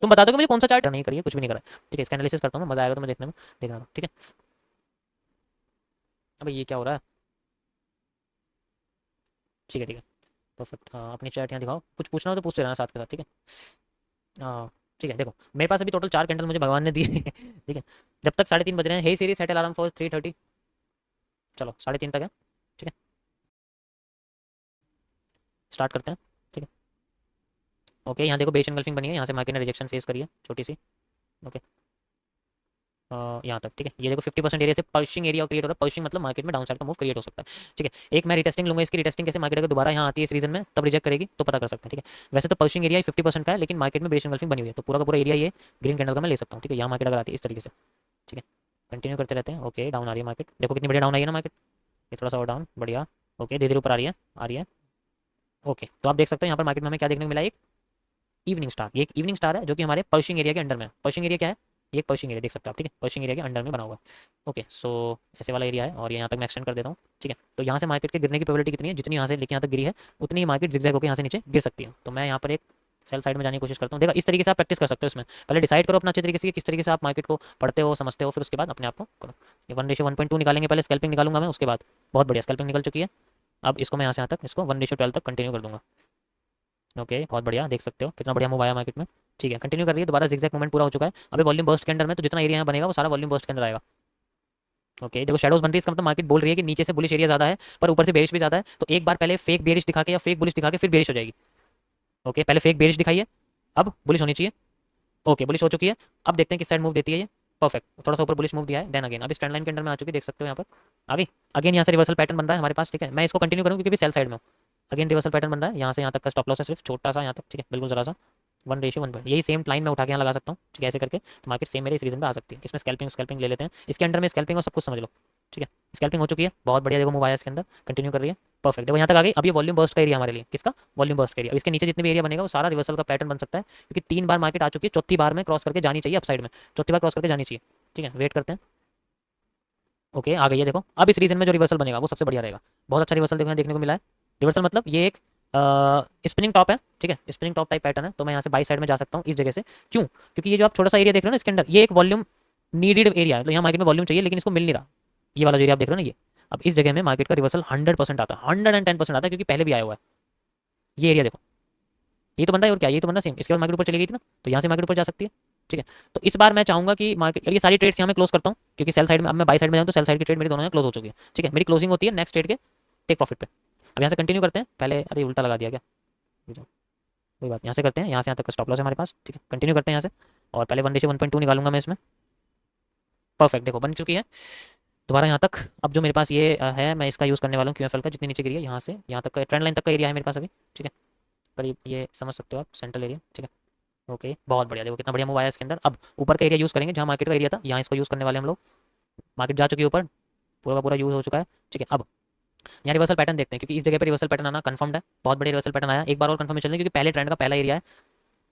तुम बता दो कि मुझे कौन सा चार्ट नहीं करिए, कुछ भी नहीं करा, ठीक है, इसका एनालिसिस करता हूँ, मजा आएगा तुम्हें देखने में, देखना, ठीक है। अबे ये क्या हो रहा है, ठीक है ठीक है, परफेक्ट। अपनी चैट यहाँ दिखाओ, कुछ पूछना हो तो पूछते रहना साथ के साथ, ठीक है। हाँ ठीक है, देखो मेरे पास अभी टोटल 4 कैंडल मुझे भगवान ने दिए। ठीक है, जब तक 3:30 बज रहे हैं, हे सीरी सेट अलार्म फॉर 3:30, चलो 3:30 तक है, ठीक है, स्टार्ट करते हैं, ठीक है। ओके यहाँ देखो बेस एंगल्फिंग बनी है, यहाँ से मार्केट ने रिजेक्शन फेस करी है छोटी सी, ओके, यहाँ तक, ठीक है। ये देखो 50% एरिया से पर्शिंग एरिया क्रिएट हो रहा है, पर्शिंग मतलब मार्केट में डाउन साइड का मूव क्रिएट हो सकता है, ठीक है। एक मैं रिटेस्टिंग लूंगा, इसकी रिटेस्टिंग कैसे, मार्केट अगर दोबारा यहाँ आती है इस रीजन में तब रिजेक्ट करेगी तो पता कर सकते हैं, ठीक है। वैसे तो पर्शिंग एरिया 50% का है, लेकिन मार्केट में बेस एंगल्फिंग बनी हुई है, तो पूरा का पूरा एरिया ये ग्रीन कैंडल का मैं ले सकता हूँ, ठीक है। यहाँ मार्केट अगर आती है इस तरीके से, ठीक है, कंटिन्यू करते रहते हैं। ओके डाउन आ रही है मार्केट, देखो कितनी बढ़िया डाउन आई है ना मार्केट, ये थोड़ा सा और डाउन, बढ़िया, ओके धीरे धीरे ऊपर आ रही है, आ रही है, ओके। तो आप देख सकते हो यहाँ पर मार्केट में हमें क्या देखने को मिला, एक इवनिंग स्टार, ये एक इवनिंग स्टार है जो कि हमारे पर्शिंग एरिया के अंडर में है। पर्शिंग एरिया क्या है, ये एक पर्शिंग एरिया देख सकते हो आप, ठीक है, पर्शिंग एरिया के अंडर में बना हुआ है। ओके सो ऐसे वाला एरिया है, और ये यहाँ तक मैं एक्सटेंड कर देता हूँ, ठीक है। तो यहाँ से मार्केट के गिरने की प्रोबेबिलिटी कितनी है, जितनी यहाँ से लेके यहाँ तक गिरी है उतनी ही मार्केट जिगजैग होकर यहाँ से नीचे गिर सकती है। तो मैं यहाँ पर एक सेल साइड में जाने की कोशिश करता हूँ। देखा इस तरीके से आप प्रैक्टिस कर सकते हो इसमें, पहले डिसाइड करो अपना अच्छे तरीके से कि किस तरीके से आप मार्केट को पढ़ते हो समझते हो, फिर उसके बाद अपने आप को करो। ये 1:1.2 निकालेंगे, पहले स्कैल्पिंग निकालूंगा मैं, उसके बाद बहुत बढ़िया स्कैल्पिंग निकल चुकी है। अब इसको मैं यहाँ से यहाँ तक इसको 1:12 तक कंटिन्यू कर दूंगा। ओके बहुत बढ़िया, देख सकते हो कितना बढ़िया मूव आया मार्केट में, ठीक है। कंटिन्यू कर रही है, दोबारा जिगजैग मूवमेंट पूरा हो चुका है। अभी वॉल्यूम बर्स्ट के अंदर में, तो जितना एरिया यहाँ बनेगा वो सारा वॉल्यूम बर्स्ट के अंदर आएगा। ओके देखो शेडोज बन रही है, इसका मतलब मार्केट बोल रही है कि नीचे से बुलिश एरिया ज़्यादा है पर ऊपर से बेरिश भी ज़्यादा है, तो एक बार पहले फेक बेरिश दिखा के या फेक बुलिश दिखा के फिर बेरिश हो जाएगी। ओके पहले फेक बेरिश दिखाई है, अब बुलिश होनी चाहिए। ओके बुलिश हो चुकी है, अब देखते हैं किस साइड मूव देती है ये, परफेक्ट, थोड़ा सा ऊपर बुलिश मूव दिया है, देन अगेन अभी स्टैंड लाइन के अंदर में आ चुकी है, देख सकते हो यहाँ पर आगे अगेन यहाँ से रिवर्सल पैटर्न बन रहा है हमारे पास, ठीक है। मैं इसको कंटिन्यू करूँ क्योंकि सेल साइड में हूँ, अगेन रिवर्सल पैटर्न बन रहा है, यहाँ से यहाँ तक का स्टॉप लॉस है सिर्फ छोटा सा यहाँ तक, ठीक है, बिल्कुल जरा सा 1:1, यही सेम लाइन में उठा के यहाँ लगा सकता हूँ, ठीक है, ऐसे करके तो मार्केट सेम मेरे इस रीजन पे आ सकती है। इसमें स्कैल्पिंग स्कैल्पिंग ले लेते हैं, इसके अंडर में स्कैल्पिंग और सब कुछ समझ लो, ठीक है। स्कैल्पिंग हो चुकी है, बहुत बढ़िया, देखो मूव आया इसके अंदर, कंटिन्यू कर रही है, परफेक्ट। देखो यहाँ तक आ गई, अब ये वॉल्यूम बर्स्ट का एरिया हमारे लिए, किसका वॉल्यूम बर्स्ट का एरिया। अब इसके नीचे जितने भी एरिया बनेगा वो सारा रिवर्सल का पैटर्न बन सकता है, क्योंकि 3 बार मार्केट आ चुकी है, चौथी बार में क्रॉस करके जानी चाहिए अपसाइड में, चौथी बार क्रॉस करके जानी चाहिए, ठीक है। वेट करते हैं, ओके आ गई है, देखो अब इस रीजन में जो रिवर्सल बनेगा वो सबसे बढ़िया रहेगा, बहुत अच्छा रिवर्सल देखने को मिला है। रिवर्सल मतलब ये एक स्पिनिंग टॉप है, ठीक है, स्पिनिंग टॉप टाइप पैटर्न है, तो मैं यहाँ से बाई साइड में जा सकता हूँ इस जगह से, क्यों, क्योंकि ये जो आप छोटा सा एरिया देख रहे हो ना इसके अंदर, ये एक वॉल्यूम नीडेड एरिया है, तो यहाँ मार्केट में वॉल्यूम चाहिए लेकिन इसको मिल नहीं रहा, ये वाला जो एरिया आप देख रहे हो ना ये, अब इस जगह में मार्केट का रिवर्सल 100% आता है, 110% आता है, क्योंकि पहले भी आया हुआ है। ये एरिया देखो, ये तो बन रहा है और क्या, ये तो बन रहा है सेम, इसके बाद मार्केट ऊपर चली गई थी ना, तो यहाँ से मार्केट ऊपर जा सकती है, ठीक है। तो इस बार मैं चाहूंगा कि मार्केट, ये सारी ट्रेड्स यहाँ मैं क्लोज करता हूँ, क्योंकि सेल साइड में अब मैं बाई साइड में जाऊँ तो सेल साइड की ट्रेड मेरी दोनों यहाँ क्लोज हो चुकी है। ठीक है, मेरी क्लोजिंग होती है नेक्स्ट ट्रेड के टेक प्रॉफिट पे। अब यहाँ से कंटिन्यू करते हैं पहले, अरे उल्टा लगा दिया क्या, कोई बात, यहाँ से करते हैं, यहाँ से यहाँ तक का स्टॉप लॉस है हमारे पास। ठीक है, कंटिन्यू करते हैं यहाँ से, और पहले 1:1.2 निकालूंगा मैं इसमें। परफेक्ट, देखो बन चुकी है दोबारा यहाँ तक। अब जो मेरे पास ये है, मैं इसका यूज़ करने वाला हूँ QFL का, जितनी नीचे गिरी है यहाँ से यहाँ तक का ट्रेंड लाइन तक का एरिया है मेरे पास अभी। ठीक है, करीब ये समझ सकते हो आप, सेंट्रल एरिया। ठीक है, ओके बहुत बढ़िया, देखो कितना बढ़िया मूव आया इसके अंदर। अब ऊपर का एरिया यूज़ करेंगे जहाँ मार्केट का एरिया था, यहाँ इसको यूज़ करने वाले हम लोग। मार्केट जा चुकी है ऊपर, पूरा का पूरा यूज़ हो चुका है। ठीक है, अब यहाँ रिवर्सल पैटर्न देखते हैं, क्योंकि इस जगह पर रिवर्सल पैटर्न आना कंफर्म्ड है, बहुत बढ़िया रिवर्सल पैटर्न आया। एक बार और कंफर्मेशन लें, क्योंकि पहले ट्रेंड का पहला एरिया है।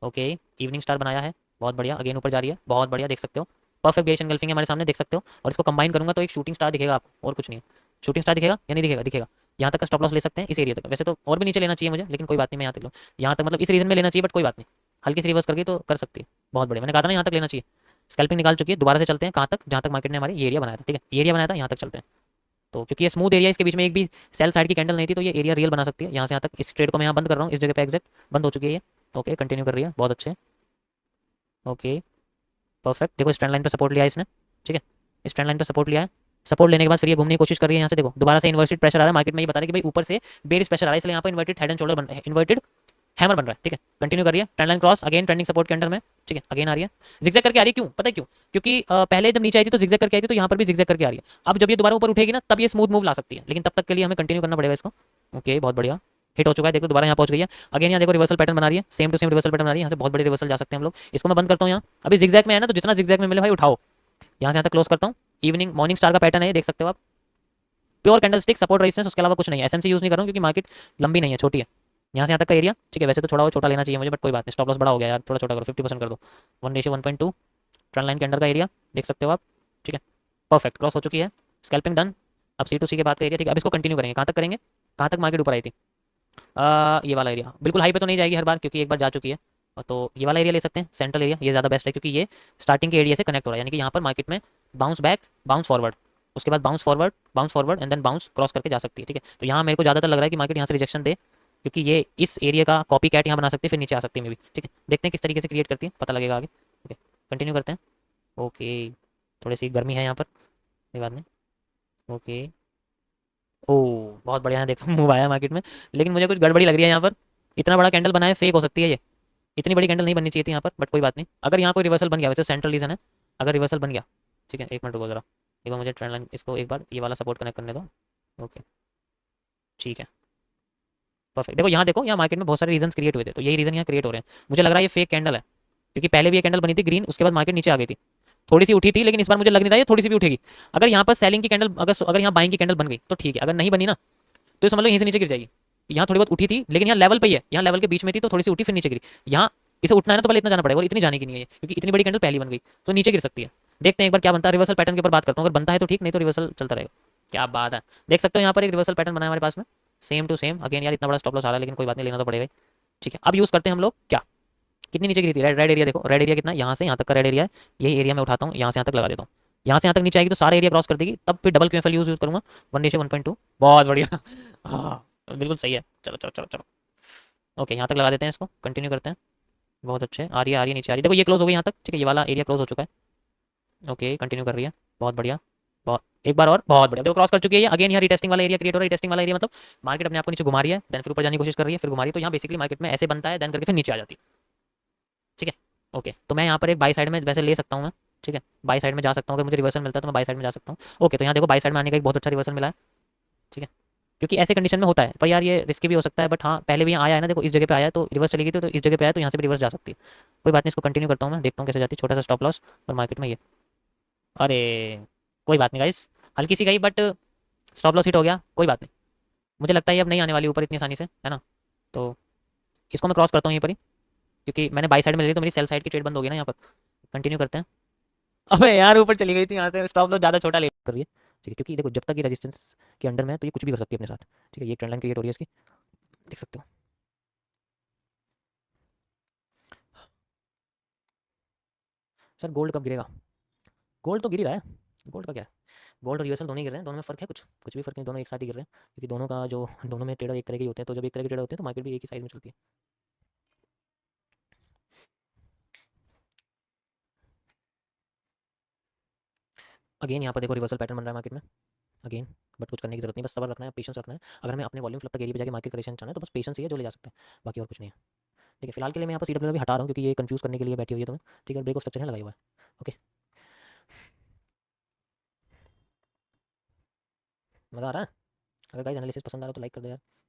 ओके, इवनिंग स्टार बनाया है, बहुत बढ़िया, अगेन ऊपर जा रही है, बहुत बढ़िया, देख सकते हो परफेक्ट बेरिएशन गल्फिंग है हमारे सामने, देख सकते हो। और इसको कंबाइन करूंगा तो एक शूटिंग स्टार दिखेगा आपको, और कुछ नहीं है। शूटिंग स्टार दिखेगा या नहीं दिखेगा, दिखेगा। यहाँ तक का स्टॉप लॉस ले सकते हैं इस एरिया तक, वैसे तो और भी नीचे लेना चाहिए मुझे, लेकिन कोई बात नहीं, मैं यहाँ तक लूँ। यहाँ तक मतलब इस रीजन में लेना चाहिए, बट कोई बात नहीं, हल्की सी रिवर्स करके तो कर सकती है। बहुत बढ़िया, मैंने कहा था ना यहाँ तक लेना चाहिए। स्कैल्पिंग निकाल चुकी है, दोबारा से चलते हैं कहाँ तक, जहाँ तक मार्केट ने हमारे ये एरिया बनाया था। ठीक है, ये एरिया बनाया था, यहाँ तक चलते हैं। तो क्योंकि ये स्मूथ एरिया, इसके बीच में एक भी सेल साइड की कैंडल नहीं थी, तो ये एरिया रियल बना सकती है। यहाँ से यहाँ तक इस ट्रेड को मैं यहाँ बंद कर रहा हूँ, इस जगह पे एग्जैक्ट बंद हो चुकी है ये। ओके, कंटिन्यू कर रही है, बहुत अच्छे। ओके परफेक्ट, देखो इस ट्रेंड लाइन पे सपोर्ट लिया है इसने। ठीक है, इस ट्रेंड लाइन पे सपोर्ट लिया है, सपोर्ट लेने के बाद फिर ये घूमने की कोशिश कर रही है यहाँ से। देखो दोबारा से इन्वर्टेड प्रेशर आ रहा है मार्केट में, ये बता रही है कि भाई ऊपर से बेरिश प्रेशर आ रहा है, इसलिए यहाँ पर इन्वर्टेड हेड एंड शोल्डर बन रहा है, इन्वर्टेड हैमर बन रहा है। ठीक है, कंटिन्यू करिए, trend line cross again trending support के अंडर में। ठीक है, अगेन आ रही है, जिगजैग करके आ रही है, क्यों पता है क्यों? क्योंकि पहले जब नीचे आई थी तो जिगजैग करके आई थी, तो यहाँ पर भी जिगजैग करके आ रही है। अब जब ये दोबारा ऊपर उठेगी ना, तब ये स्मूथ मूव ला सकती है, लेकिन तब तक के लिए हमें कंटिन्यू करना पड़ेगा इसको। ओके बहुत बढ़िया, हिट हो चुका है, देखो दोबारा यहाँ पहुंच गई है। अगेन यहाँ देखो रिवर्सल पैटर्न बना रही है, same to same reversal pattern बना रही है, यहाँ से बहुत बड़े रिवर्सल जा सकते हैं हम लोग। इसको मैं बंद करता हूँ यहाँ, अभी जिगजैग में है ना, तो जितना जिगजैग में मिले भाई उठाओ। यहाँ से यहाँ तक क्लोज करता हूँ। इवनिंग मॉर्निंग स्टार का पैटर्न है, देख सकते हो आप, pure candle stick support resistance, उसके अलावा कुछ नहीं है। एसएमसी यूज नहीं कर रहा हूँ क्योंकि मार्केट लंबी नहीं है, छोटी है। यहाँ से यहाँ तक का एरिया। ठीक है, वैसे तो थोड़ा छोटा लेना चाहिए मुझे, बट कोई बात नहीं, स्टॉप लॉस बड़ा हो गया यार, थोड़ा छोटा करो, 50% कर दो। 1:1.2 ट्रेंड लाइन के अंडर का एरिया देख सकते हो आप। ठीक है, परफेक्ट, क्रॉस हो चुकी है, स्कैल्पिंग डन। अब C to C के बाद का एरिया। ठीक है, अब इसको कंटिन्यू करेंगे, कहाँ तक करेंगे, कहाँ तक मार्केट ऊपर आई थी। ये वाला एरिया बिल्कुल हाई पे तो नहीं जाएगी हर बार, क्योंकि एक बार जा चुकी है। तो ये वाला एरिया ले सकते हैं, सेंट्रल एरिया, ये ज़्यादा बेस्ट है, क्योंकि ये स्टार्टिंग के एरिया से कनेक्ट हो रहा है, यानी कि यहाँ पर मार्केट में बाउंस बैक, बाउंस फॉरवर्ड, उसके बाद bounce forward and then bounce cross करके जा सकती है। ठीक है, तो यहाँ मेरे को ज़्यादातर लग रहा है कि मार्केट यहाँ से रिजेक्शन दे, क्योंकि ये इस एरिया का कॉपी कैट यहाँ बना सकती है, फिर नीचे आ सकती है मे भी। ठीक है, देखते हैं किस तरीके से क्रिएट करती है, पता लगेगा आगे। ओके कंटिन्यू करते हैं। ओके, थोड़ी सी गर्मी है यहाँ पर, कोई बात नहीं। ओके, ओह बहुत बढ़िया है, देखो मूव आया मार्केट में, लेकिन मुझे कुछ गड़बड़ी लग रही है यहाँ पर। इतना बड़ा कैंडल बना है, फेक हो सकती है ये, इतनी बड़ी कैंडल नहीं बननी चाहिए थी यहाँ पर, बट कोई बात नहीं। अगर यहाँ कोई रिवर्सल बन गया, वैसे सेंट्रल रीजन है, अगर रिवर्सल बन गया। ठीक है, एक मिनट रुको जरा, एक बार मुझे ट्रेंड लाइन, इसको एक बार ये वाला सपोर्ट कनेक्ट करने दो। ओके ठीक है, परफेक्ट। देखो यहाँ देखो, यहाँ मार्केट में बहुत सारे रीजन क्रिएट हुए थे, तो यही रीजन यहाँ क्रिएट हो रहे हैं। मुझे लग रहा है ये फेक कैंडल है, क्योंकि पहले भी ये कैंडल बनी थी ग्रीन, उसके बाद मार्केट नीचे आ गई थी, थोड़ी सी उठी थी, लेकिन इस बार मुझे लग नहीं रहा है ये थोड़ी सी भी उठेगी। अगर यहाँ पर सेलिंग की कैंडल, अगर यहाँ बाइंग की कैंडल बन गई तो ठीक है, अगर नहीं बनी ना तो समझ लो यहीं से नीचे गिर जाएगी। यहाँ थोड़ी बहुत उठी थी, लेकिन यहाँ लेवल पे ही है, यहाँ लेवल के बीच में थी, तो थोड़ी सी उठी फिर नीचे गिरी। यहाँ इसे उठना है ना, तो पहले इतना जाना पड़ेगा, और इतनी जाने की नहीं है, क्योंकि इतनी बड़ी कैंडल पहली बन गई, तो नीचे गिर सकती है। देखते हैं एक बार क्या बनता है, रिवर्सल पैटर्न के ऊपर बात करता हूँ, अगर बनता है तो ठीक, नहीं तो रिवर्सल चलता रहेगा। क्या बात है, देख सकते हो यहाँ पर एक रिवर्सल पैटर्न बना है हमारे पास में, सेम टू सेम। अगेन यार इतना बड़ा स्टॉप लॉस आ रहा है, लेकिन कोई बात नहीं, लेना तो पड़ेगा। ठीक है, अब यूज़ करते हैं हम लोग क्या, कितनी नीचे गिरी थी, रेड रेड एरिया देखो, रेड एरिया कितना, यहाँ से यहाँ तक का रेड एरिया है, यही एरिया मैं उठाता हूँ, यहाँ से यहाँ तक लगा देता हूँ। यहाँ से यहाँ तक नीचे आएगी तो सारा एरिया क्रॉस कर देगी, तब फिर डबल क्यूएफएल यूज करूँगा, 1:1.2। बहुत बढ़िया हाँ बिल्कुल सही है, चलो चलो चलो चलो। ओके यहाँ तक लगा देते हैं, इसको कंटिन्यू करते हैं। बहुत अच्छे, आ रही है नीचे आ रही है, देखो ये क्लोज हो गई यहाँ तक। ठीक है, ये वाला एरिया क्लोज हो चुका है। ओके कंटिन्यू कर रही है, बहुत बढ़िया, बहुत, एक बार और, बहुत बढ़िया, देखो क्रॉस कर चुकी है ये। अगेन यहाँ रिटेस्टिंग वाला एरिया क्रिएट हो रहा है, रिटेस्टिंग वाला एरिया मतलब मार्केट अपने आप को नीचे घुमा रही है, देन फिर ऊपर जाने की कोशिश कर रही है, फिर घुमा रही है, तो यहाँ बेसिकली मार्केट में ऐसे बनता है, देन करके फिर नीचे आ जाती है। ठीक है, ओके तो मैं यहाँ पर एक बाई साइड में वैसे ले सकता हूँ मैं। ठीक है, बाई साइड में जा सकता हूँ, अगर मुझे रिवर्सल मिलता है तो मैं बाई साइड में जा सकता हूँ। ओके तो यहाँ देखो बाई साइड में आने का एक बहुत अच्छा रिवर्सल मिला है। ठीक है, क्योंकि ऐसे कंडीशन में होता है, पर यार ये रिस्की भी हो सकता है, बट हाँ पहले भी यहाँ आया है ना, देखो इस जगह पे आया है, तो रिवर्स चली गई थी, तो इस जगह पे आया तो यहाँ से भी रिवर्स जा सकती है। कोई बात नहीं, इसको कंटिन्यू करता हूँ मैं, देखता हूँ कैसे जाती है, छोटा सा स्टॉप लॉस और मार्केट में ये। अरे कोई बात नहीं गाइस, हल्की सी गई, बट स्टॉप लॉस हिट हो गया, कोई बात नहीं। मुझे लगता है ये अब नहीं आने वाली ऊपर इतनी आसानी से, है ना। तो इसको मैं क्रॉस करता हूँ यहीं पर ही, क्योंकि मैंने बाई साइड में ले ली, तो मेरी सेल साइड की ट्रेड बंद हो गई ना यहाँ पर। कंटिन्यू करते हैं। अबे यार ऊपर चली गई थी, यहाँ से स्टॉप लॉस ज़्यादा छोटा ले कर रही है। ठीक है, क्योंकि देखो जब तक ये रेजिस्टेंस के अंडर में है, तो ये कुछ भी कर सकती है अपने साथ। ठीक है, ये ट्रेंड लाइन क्रिएट हो रही है इसकी, देख सकते हो। सर गोल्ड कब गिरेगा, गोल्ड तो गिर ही रहा है, गोल्ड का क्या है, गोल्ड और यूएसएल दोनों ही गिर रहे हैं, दोनों में फर्क है कुछ, कुछ भी फर्क नहीं, दोनों एक साथ ही गिर रहे हैं, क्योंकि दोनों का जो दोनों में ट्रेडर एक तरह के ही होते हैं, तो जब एक तरह के ट्रेडर होते हैं तो मार्केट भी एक ही साइज में चलती है। अगेन यहाँ पर देखो रिवर्सल पैटर्न बन रहा है मार्केट में अगेन, बट कुछ करने की जरूरत नहीं, बस सब्र रखना है, पेशेंस रखना है। अगर हमें अपने वॉल्यूम फ्लब तक एरिया पे जाके मार्केट करेक्शन चाहना है तो बस पेशेंस ही है जो ले जा सकता है, बाकी और कुछ नहीं है। ठीक है, फिलहाल के लिए मैं यहाँ पर सीडब्ल्यू भी हटा रहा हूँ क्योंकि ये कंफ्यूज करने के लिए बैठी हुई है तुम्हें। ठीक है, ब्रेक ऑफ स्ट्रक्चर है लगाई हुआ है। ओके, मजा आ रहा है? अगर गाइस एनालिसिस पसंद आ रहा है तो लाइक कर दो यार।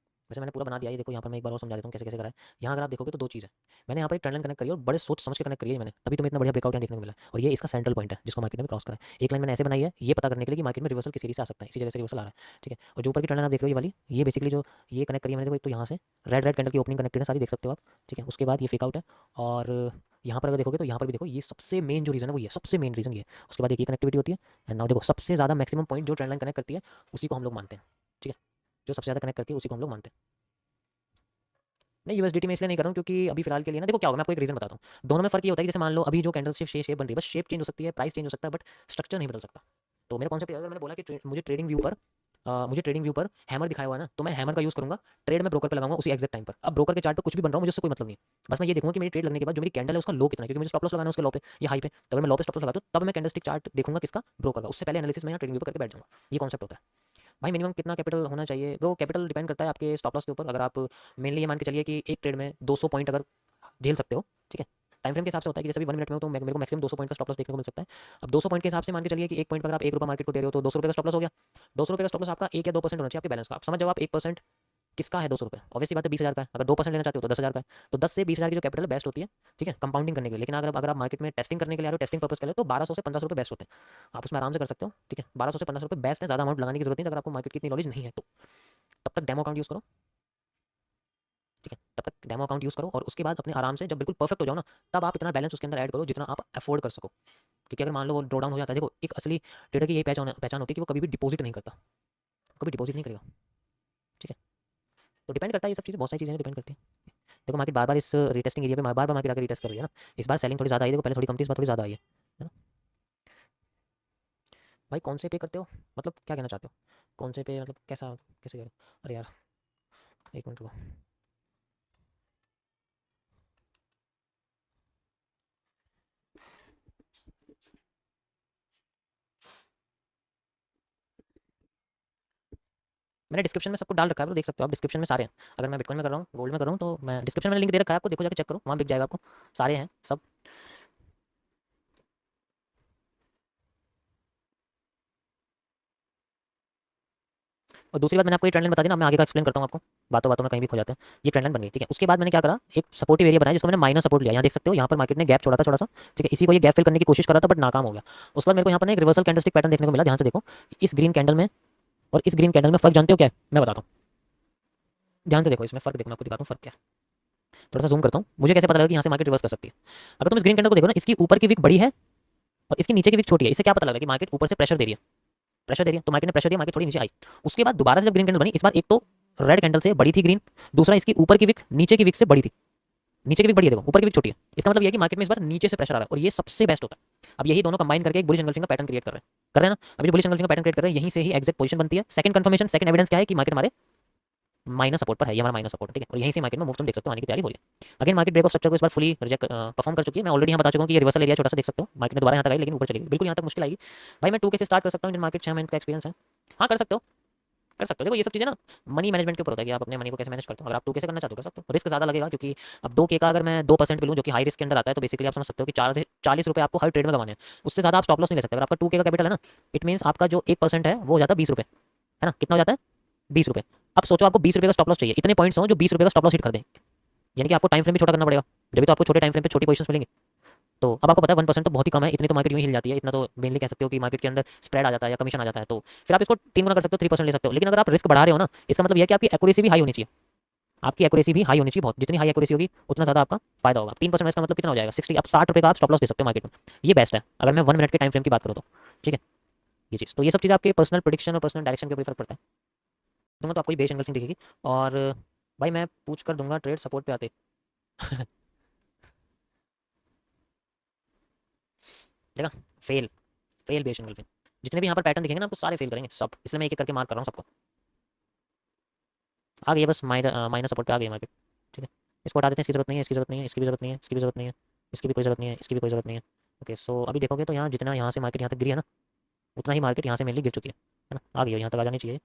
वैसे मैंने पूरा बना दिया है, ये देखो यहाँ पर मैं एक बार और समझा देता हूँ कैसे कैसे करा है। यहाँ अगर आप देखोगे तो दो चीज़ है, मैंने यहाँ पर एक ट्रेंड लाइन कनेक्ट करी है और बड़े सोच समझ के कनेक्ट करी है मैंने, तभी तुम्हें इतना बढ़िया ब्रेकआउट यहाँ देखने को मिला है। और ये इसका सेंट्रल पॉइंट है जिसको मार्केट ने भी क्रॉस करा है। एक लाइन मैंने ऐसे बनाई है ये पता करने के लिए कि मार्केट में रिवर्सल किस सीरीज से आ सकता है, इसी जगह से रिवर्सल आ रहा है। ठीक है, और जो ऊपर की ट्रेंड लाइन आप देख रहे हो ये वाली, ये बेसिकली जो ये कनेक्ट करी है मैंने, देखो एक तो यहाँ से रेड रेड कैंडल की ओपनिंग कनेक्टेड है सारी, देख सकते हो आप। ठीक है, उसके बाद ये फेक आउट है, और यहाँ पर अगर देखोगे तो यहाँ पर भी देखो ये सबसे मेन जो रीज़न है वो ये सबसे मेन रीज़न ये। उसके बाद एक ये कनेक्टिविटी होती है, एंड नाउ देखो सबसे ज़्यादा मैक्सिमम पॉइंट जो ट्रेंड लाइन कनेक्ट करती है उसी को हम लोग मानते हैं। ठीक है, जो सबसे ज़्यादा कनेक्ट करती है उसी को हम लोग मानते हैं। नहीं, यूएसडीटी में इसलिए नहीं कर रहा हूँ क्योंकि अभी फिलहाल के लिए ना देखो क्या होगा, मैं आपको एक रीज़न बताता हूँ। दोनों में फ़र्क ये होता है कि जैसे मान लो अभी जो कैंडल शेप बन रही है, बस शेप चेंज हो सकती है, प्राइस चेंज हो सकता है, बट स्ट्रक्चर नहीं बदल सकता। तो मेरा कॉन्सेप्ट अगर मैंने बोला कि मुझे ट्रेडिंग व्यू पर हैमर दिखाया हुआ है ना, तो मैं हैमर का यूज़ करूँगा, ट्रेड में ब्रोकर पे लगाऊंगा उसी एग्जैक्ट टाइम पर। अब ब्रोकर के चार्ट पे कुछ भी बन रहा हो मुझे उससे कोई मतलब नहीं है, बस मैं ये देखूंगा कि मेरी ट्रेड लगने के बाद जो मेरी कैंडल है उसका लो कितना है, क्योंकि मुझे स्टॉप लॉस लगाना है उसके लो पे या हाई पे। तो अगर मैं लो पे स्टॉप लॉस लगाता हूँ तब मैं कैंडलस्टिक चार्ट देखूंगा किसका, ब्रोकर का। उससे पहले एनालिसिस में यहाँ ट्रेडिंग व्यू पर करके बैठ जाऊंगा। ये कॉन्सेप्ट होता है। भाई मिनिमम कितना कैपिटल होना चाहिए ब्रो? कैपिटल डिपेंड करता है आपके स्टॉप लॉस के ऊपर। अगर आप मेनली ये मान के चलिए कि एक ट्रेड में 200 पॉइंट अगर झेल सकते हो, ठीक है, टाइम फ्रेम के हिसाब से होता है कि जैसे अभी 1 मिनट में हो तो मेरे को मैक्सिमम 200 पॉइंट का स्टॉप लॉस देखने को मिल सकता है। अब 200 पॉइंट के हिसाब से मान के चलिए कि एक पॉइंट पर अगर आप 1 रुपया मार्केट को दे रहे हो तो 200 रुपये का स्टॉप लॉस हो गया। 200 रुपये का स्टॉप लॉस आपका 1 या 2% होना चाहिए आपके बैलेंस का। आप समझ जाओ, आप 1% किसका है? 200 रुपये, ऑब्वियसली बात है 20,000 का है। अगर 2% लेना चाहते हो तो 10,000 का है। तो 10 से 20,000 की जो कैपिटल बेस्ट होती है, ठीक है, कंपाउंडिंग करने के लिए। लेकिन अगर आप मार्केट में टेस्टिंग करने के लिए आ रहे हो, टेस्टिंग पर्पस के लिए, तो 1200 से 1500 रुपये बेस्ट होते हैं। आप उसमें आराम से कर सकते हो। ठीक है, 1200 से 1500 रुपये बेस्ट है, ज़्यादा अमाउंट लगाने की जरूरत नहीं है अगर आपको मार्केट की इतनी नॉलेज नहीं है तो। तब तक डेमो अकाउंट यूज़ करो। ठीक है, तब तक डेमो अकाउंट यूज़ करो और उसके बाद अपने आराम से जब बिल्कुल परफेक्ट हो जाओ ना, तब आप इतना बैलेंस उसके अंदर ऐड करो जितना आप अफोर्ड कर सको। क्योंकि अगर मान लो वो ड्रॉ डाउन हो जाता है, देखो एक असली ट्रेडर की यही पहचान होती है कि वो कभी भी डिपॉजिट नहीं करता, कभी डिपॉजिट नहीं करेगा। ठीक है, तो डिपेंड करता है, ये सब चीज़ें बहुत सारी चीज़ें डिपेंड करती है। देखो मार्केट बार बार इस रीटेस्टिंग एरिया पे बार बार मार्केट आकर रीटेस्ट कर रही है ना। इस बार सेलिंग थोड़ी ज़्यादा आई, देखो पहले थोड़ी कम थी, इस बार थोड़ी ज़्यादा आई है ना। भाई कौन से पे करते हो, मतलब क्या कहना चाहते हो? कौन से पे मतलब कैसा, कैसे कह रहे हो? अरे यार एक मिनट रुको। मैंने डिस्क्रिप्शन में सबको डाल रखा है, तो देख सकते हो आप, डिस्क्रिप्शन में सारे हैं। अगर मैं बिटकॉइन में कर रहा हूँ, गोल्ड में कर रहा हूँ, तो मैं डिस्क्रिप्शन में लिंक दे रखा है आपको, देखो जाके चेक करो, वहाँ दिख जाएगा आपको, सारे हैं सब। और दूसरी बात मैंने आपको ये ट्रेंड लाइन बता दी ना, मैं आगे का एक्सप्लेन करता हूँ आपको, बातों बातों में कहीं भी खो जाते हैं। ये ट्रेंड लाइन बन गई, ठीक है। उसके बाद मैंने क्या करा, एक सपोर्टिव एरिया बनाया जिसको मैंने माइनस सपोर्ट लिया। यहाँ देख सकते हो, यहाँ पर मार्केट ने गैप छोड़ा था थोड़ा सा, ठीक है, इसी को ये गैप फिल करने की कोशिश करा था बट नाकाम हो गया। उसके बाद मेरे को यहाँ पर एक रिवर्सल कैंडलस्टिक पैटर्न देखने को मिला। ध्यान से देखो, इस ग्रीन कैंडल में और इस ग्रीन कैंडल में फर्क जानते हो क्या है? मैं बताता हूँ, ध्यान से देखो, इसमें फर्क देखो, मैं आपको दिखाता हूँ फर्क क्या है। थोड़ा सा जूम करता हूँ, मुझे कैसे पता लगा कि यहाँ से मार्केट रिवर्स कर सकती है। अगर तुम इस ग्रीन कैंडल को देखो ना, इसकी ऊपर की विक बड़ी है और इसकी नीचे की विक छोटी है। इससे क्या पता लगा कि मार्केट ऊपर से प्रेशर दे रही है, प्रेशर दे रही है, तो मार्केट ने प्रेशर दिया, मार्केट थोड़ी नीचे आई। उसके बाद दोबारा से जब ग्रीन कैंडल बनी, इस बार एक तो रेड कैंडल से बड़ी थी ग्रीन, दूसरा इसकी ऊपर की विक नीचे की विक से बड़ी थी। नीचे की विक बड़ी है, देखो ऊपर की विक छोटी है। इसका मतलब ये है कि मार्केट में इस बार नीचे से प्रेशर आ रहा है और ये सबसे बेस्ट होता है। अब यही दोनों कंबाइन करके एक बुलिश एंगल्फिंग का पैटर्न क्रिएट कर रहे हैं ना। अभी जो बुलिश एंगल्फिंग का पैटर्न क्रिएट कर रहे हैं, यहीं से ही एग्जैक्ट पोजीशन बनती है। सेकंड कंफर्मेशन, सेकंड एविडेंस क्या है कि मार्केट हमारे माइनस सपोर्ट पर है, ये हमारा माइनस सपोर्ट, ठीक है। और यहीं से मार्केट में मूव तुम देख सकते हो आने की तैयारी हो रही है। Again market break of structure को इस बार फुली रिजेक्ट परफॉर्म कर चुकी है। मैं ऑलरेडी यहाँ बता चुका हूँ कि ये रिवर्सल एरिया छोटा सा देख सकते हो, मार्केट ने दोबारा यहाँ तक आई लेकिन ऊपर चली गई, बिल्कुल यहाँ तक मुश्किल आएगी। भाई मैं 2K से स्टार्ट कर सकता हूँ, जिन मार्केट 6 महीने का एक्सपीरियंस है। हाँ कर सकते हो, कर सकते हो। देखो ये सब चीज़ें ना मनी मैनेजमेंट के ऊपर होता है कि आप अपने मनी को कैसे मैनेज करते हो। अगर आप 2K से करना चाहते हो कर सकते हो, रिस्क ज़्यादा लगेगा क्योंकि अब 2K का अगर मैं 2% पे लूँ जो कि हाई रिस्क के अंदर आता है, तो बेसिकली आप समझ सकते हो कि 40 रुपये आपको हर ट्रेड में कमाने हैं। उससे ज़्यादा आप स्टॉप लॉस नहीं ले सकते। अगर आपका 2K का कैपिटल है ना, इट मीन्स आपका जो 1% है वो हो जाता है 20 रुपये, है ना। कितना हो जाता है? 20 रुपये। अब सोचो आपको 20 रुपये का स्टॉप लॉस चाहिए, इतने पॉइंट्स हो जो 20 रुपये का स्टॉप लॉस हिट कर दें, यानी कि आपको टाइम फ्रेम भी छोटा करना पड़ेगा, जब तो आपको छोटे टाइम फ्रेम पे छोटी पोजीशंस मिलेंगी। तो अब आपको पता है 1% तो बहुत ही कम है, इतनी तो मार्केट यूँ हिल जाती है। इतना तो मेनली कह सकते हो कि मार्केट के अंदर स्प्रेड आ जाता है या कमीशन आ जाता है। तो फिर आप इसको 3 गुना कर सकते हो, 3% ले सकते हो। लेकिन अगर आप रिस्क बढ़ा रहे हो ना, इसका मतलब यह है कि आपकी एक्यूरेसी भी हाई होनी चाहिए। आपकी एक्यूरेसी भी हाई होनी चाहिए बहुत, जितनी हाई एक्यूरेसी होगी उतना ज़्यादा आपका फायदा होगा। 3% इसका मतलब कितना हो जाएगा? 60। अब 60 रुपये का आप स्टॉप लॉस दे सकते हो मार्केट में, ये बेस्ट है अगर मैं 1 मिनट के टाइम फ्रेम की बात करूँ तो। ठीक है, ये चीज़ तो ये सब चीज़ आपके पर्सनल प्रेडिक्शन और पर्सनल डायरेक्शन के ऊपर फर्क पड़ता है। दूंगा तो आपको बेस एंगल्फिंग दिखेगी। और भाई मैं पूछ कर दूंगा ट्रेड सपोर्ट पे आते। देखा, फेल, फेल बेस एंगल्फिंग। जितने भी यहाँ पर पैटर्न दिखेंगे ना आपको सारे फेल करेंगे सब, इसलिए मैं एक एक करके मार्क कर रहा हूँ सबको। आ गई है बस माइनस सपोर्ट पे आ गई मार्केट। ठीक है, इसको हटा देते हैं, इसकी जरूरत नहीं है, इसकी जरूरत नहीं है, इसकी भी जरूरत नहीं है, इसकी भी जरूरत नहीं है, इसकी भी कोई जरूरत नहीं है, इसकी भी कोई जरूरत नहीं है। ओके, सो अभी देखोगे तो यहाँ जितना यहाँ से मार्केट यहाँ तक गिरी है ना, उतना ही मार्केट यहाँ से मेनली गिर चुकी है ना, आ गई है, यहाँ तक आ जानी चाहिए।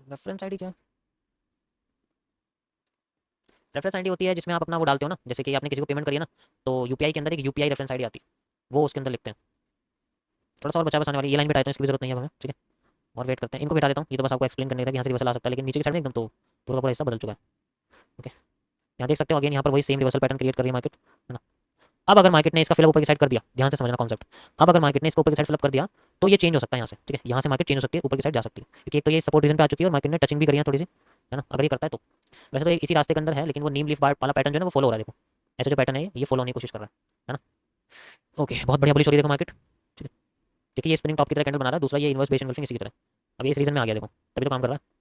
रेफरेंस आईडी क्या? रेफरेंस आईडी होती है जिसमें आप अपना वो डालते हो ना, जैसे कि आपने किसी को पेमेंट करी है ना, तो यूपीआई के अंदर एक यूपीआई रेफरेंस आईडी आती है, वो उसके अंदर लिखते हैं। थोड़ा सा और बचा बसाने वाली ये लाइन बिठाते हैं, इसकी भी जरूरत नहीं है हमें, ठीक है। और वेट करते हैं, इनको बिठा देता हूँ, ये तो बस आपको एक्सप्लेन करने का यहाँ से रिवर्सल आ सकता है, लेकिन नीचे की साइड में एकदम तो पूरा का पूरा हिस्सा बदल चुका है। ओके, यहाँ देख सकते हो अगेन यहाँ पर वही सेम रिवर्सल पैटर्न क्रिएट कर रही है मार्केट, है ना। अब अगर मार्केट ने इसका फिलअप ऊपर की साइड कर दिया, ध्यान से समझना कॉन्सेप्ट। अब अगर मार्केट ने इसको ऊपर की साइड फिलअप कर दिया तो ये चेंज हो सकता है यहाँ से, ठीक है, यहाँ से मार्केट चेंज हो सकती है, ऊपर की साइड जा सकती है, क्योंकि एक तो ये सपोर्ट रीजन पे आ चुकी है और मार्केट ने टचिंग भी करी है थोड़ी सी, है ना, अगर ये करता है तो। वैसे तो ये इसी रास्ते के अंदर है, लेकिन वो नीम लीफ वाला पैटर्न जो है ना वो फॉलो हो रहा है, देखो ऐसा जो पैटर्न है ये फॉलो होने की कोशिश कर रहा है ना। ओके, बहुत बढ़िया बुलिश हो रही है देखो मार्केट, ठीक है, क्योंकि ये स्पिनिंग टॉप की तरह कैंडल बना रहा है, दूसरा ये इन्वर्स बेस एंगल्फिंग इसी की तरह। अब ये इस रीजन में आ गया देखो, तभी तो काम कर रहा है।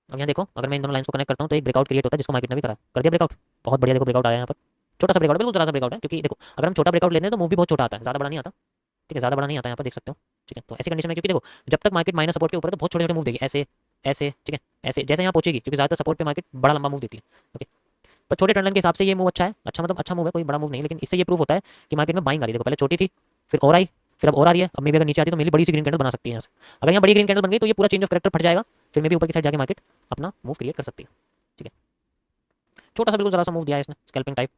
अब यहाँ देखो, अगर मैं इन दोनों लाइन्स को कनेक्ट करता हूँ तो एक ब्रेकआउट क्रिएट होता है, जिसको मार्केट ने भी करा कर दिया ब्रेकआउट। बहुत बढ़िया, देखो ब्रेकआउट आया यहाँ पर, छोटा सा ब्रेकआउट, बिल्कुल जरा सा ब्रेकआउट है, क्योंकि देखो अगर हम छोटा ब्रेकआउट लेते हैं तो मूव भी बहुत छोटा आता है, ज़्यादा बड़ा नहीं आता, ठीक है, ज़्यादा बड़ा नहीं आता, यहाँ पर देख सकते हो, ठीक है। तो ऐसी कंडीशन में, क्योंकि देखो जब तक मार्केट माइनस सपोर्ट के ऊपर है तो बहुत छोटे छोटे मूव देगी, ऐसे ऐसे, ठीक है, ऐसे जैसे यहाँ पहुंचेगी, क्योंकि ज़्यादातर सपोर्ट पे मार्केट बड़ा लंबा मूव देती है। ओके, पर छोटे ट्रेंड लाइन के हिसाब से ये मूव अच्छा है, अच्छा मतलब अच्छा मूव है, कोई बड़ा मूव नहीं, लेकिन इससे ये प्रूफ होता है कि मार्केट में बाइंग आ रही है। देखो पहले छोटी थी, फिर और आई, फिर अब और आ रही है, अब मे भी अगर नीचे आती है तो मेरी बड़ी सी ग्रीन कैंडल बना सकती है यहाँ से। अगर यहाँ बड़ी ग्रीन कैंडल बन गई तो ये पूरा चेंज ऑफ कैरेक्टर फट जाएगा, फिर मे भी ऊपर की साइड जाके मार्केट अपना मूव क्रिएट कर सकती है, ठीक है। छोटा सा बिल्कुल जरा सा मूव दिया है इसने, स्कैल्पिंग टाइप।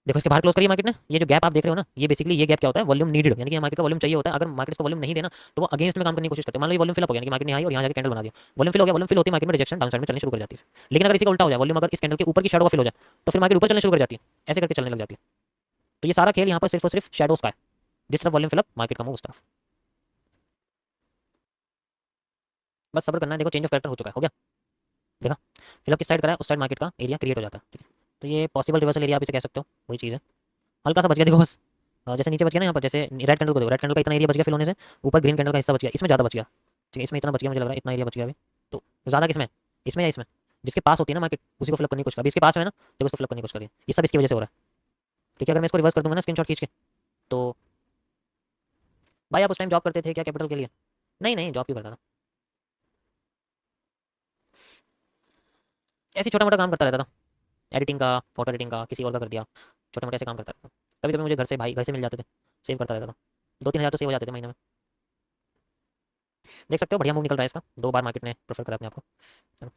देखो इसके बाहर क्लोज करिए मार्केट ने, ये जो गैप आप देख रहे हो ना, ये बेसिकली ये गैप क्या होता है, वॉल्यूम नीडेड, यानी कि मार्केट का वॉल्यूम चाहिए होता है। अगर मार्केट इसको वॉल्यूम नहीं देना तो वो अगेंस्ट में काम करने की कोशिश करते हैं। मान लो ये वॉल्यूम फिल अप हो गया, कि मार्केट ने आई और यहाँ जाके कैंडल बना दिया, वॉल्यूम फिल हो गया, वॉल्यूम फिल होती है मार्केट में रिजेक्शन डाउन साइड में चलनी शुरू कर जाती है। लेकिन अगर इसी का उल्टा हो जाए, वॉल्यूम अगर इस कैंडल के ऊपर की शैडो का फिल हो जाए तो फिर मार्केट ऊपर चलने शुरू कर जाती है, ऐसे करके चलने लग जाती है। तो ये सारा खेल यहाँ पर सिर्फ और सिर्फ शैडोज का है, जिस तरफ वॉल्यूम फिल अप मार्केट का मूव उस तरफ। बस सब्र करना है, देखो चेंज ऑफ कैरेक्टर हो चुका है, हो गया, देखा फिलअप किस साइड करा है उस साइड मार्केट का एरिया क्रिएट हो जाता है, ठीक है। तो ये पॉसिबल रिवर्सल एरिया आप इसे कह सकते हो, वही चीज़ है। हल्का सा बच गया देखो बस, जैसे नीचे बच गया ना यहाँ पर, जैसे रेड कैंडल को देखो, रेड कैंडल का इतना एरिया बच गया फिल होने से, ऊपर ग्रीन कैंडल का हिस्सा बच गया, इसमें ज़्यादा बच गया, ठीक है, इसमें इतना बच गया, मुझे लग रहा है इतना एरिया बच गया अभी। तो ज़्यादा किसमें है, इसमें या इसमें, जिसके पास होती है ना मार्केट उसी को फिलअप करने की कोशिश कर, अभी इसके पास है ना, देखो उसको फिलअप करने की कोशिश करिए, ये सब इसकी वजह से हो रहा है, ठीक है। अगर मैं इसको रिवर्स कर दूंगा ना स्क्रीनशॉट खींच के, तो भाई आप उस टाइम जॉब करते थे क्या कैपिटल के लिए? नहीं नहीं, जॉब क्यों करता था, ऐसे छोटा मोटा काम करता रहता था, एडिटिंग का, फोटो एडिटिंग का, किसी और का कर दिया, छोटे मोटे ऐसे काम करता रहता था। कभी कभी मुझे घर से भाई घर से मिल जाते थे, सेव करता रहता था, 2-3 हज़ार तो सेव हो जाते थे महीने में। देख सकते हो बढ़िया मूव निकल रहा है इसका, 2 बार मार्केट ने प्रेफर करा अपने आप को, है ना।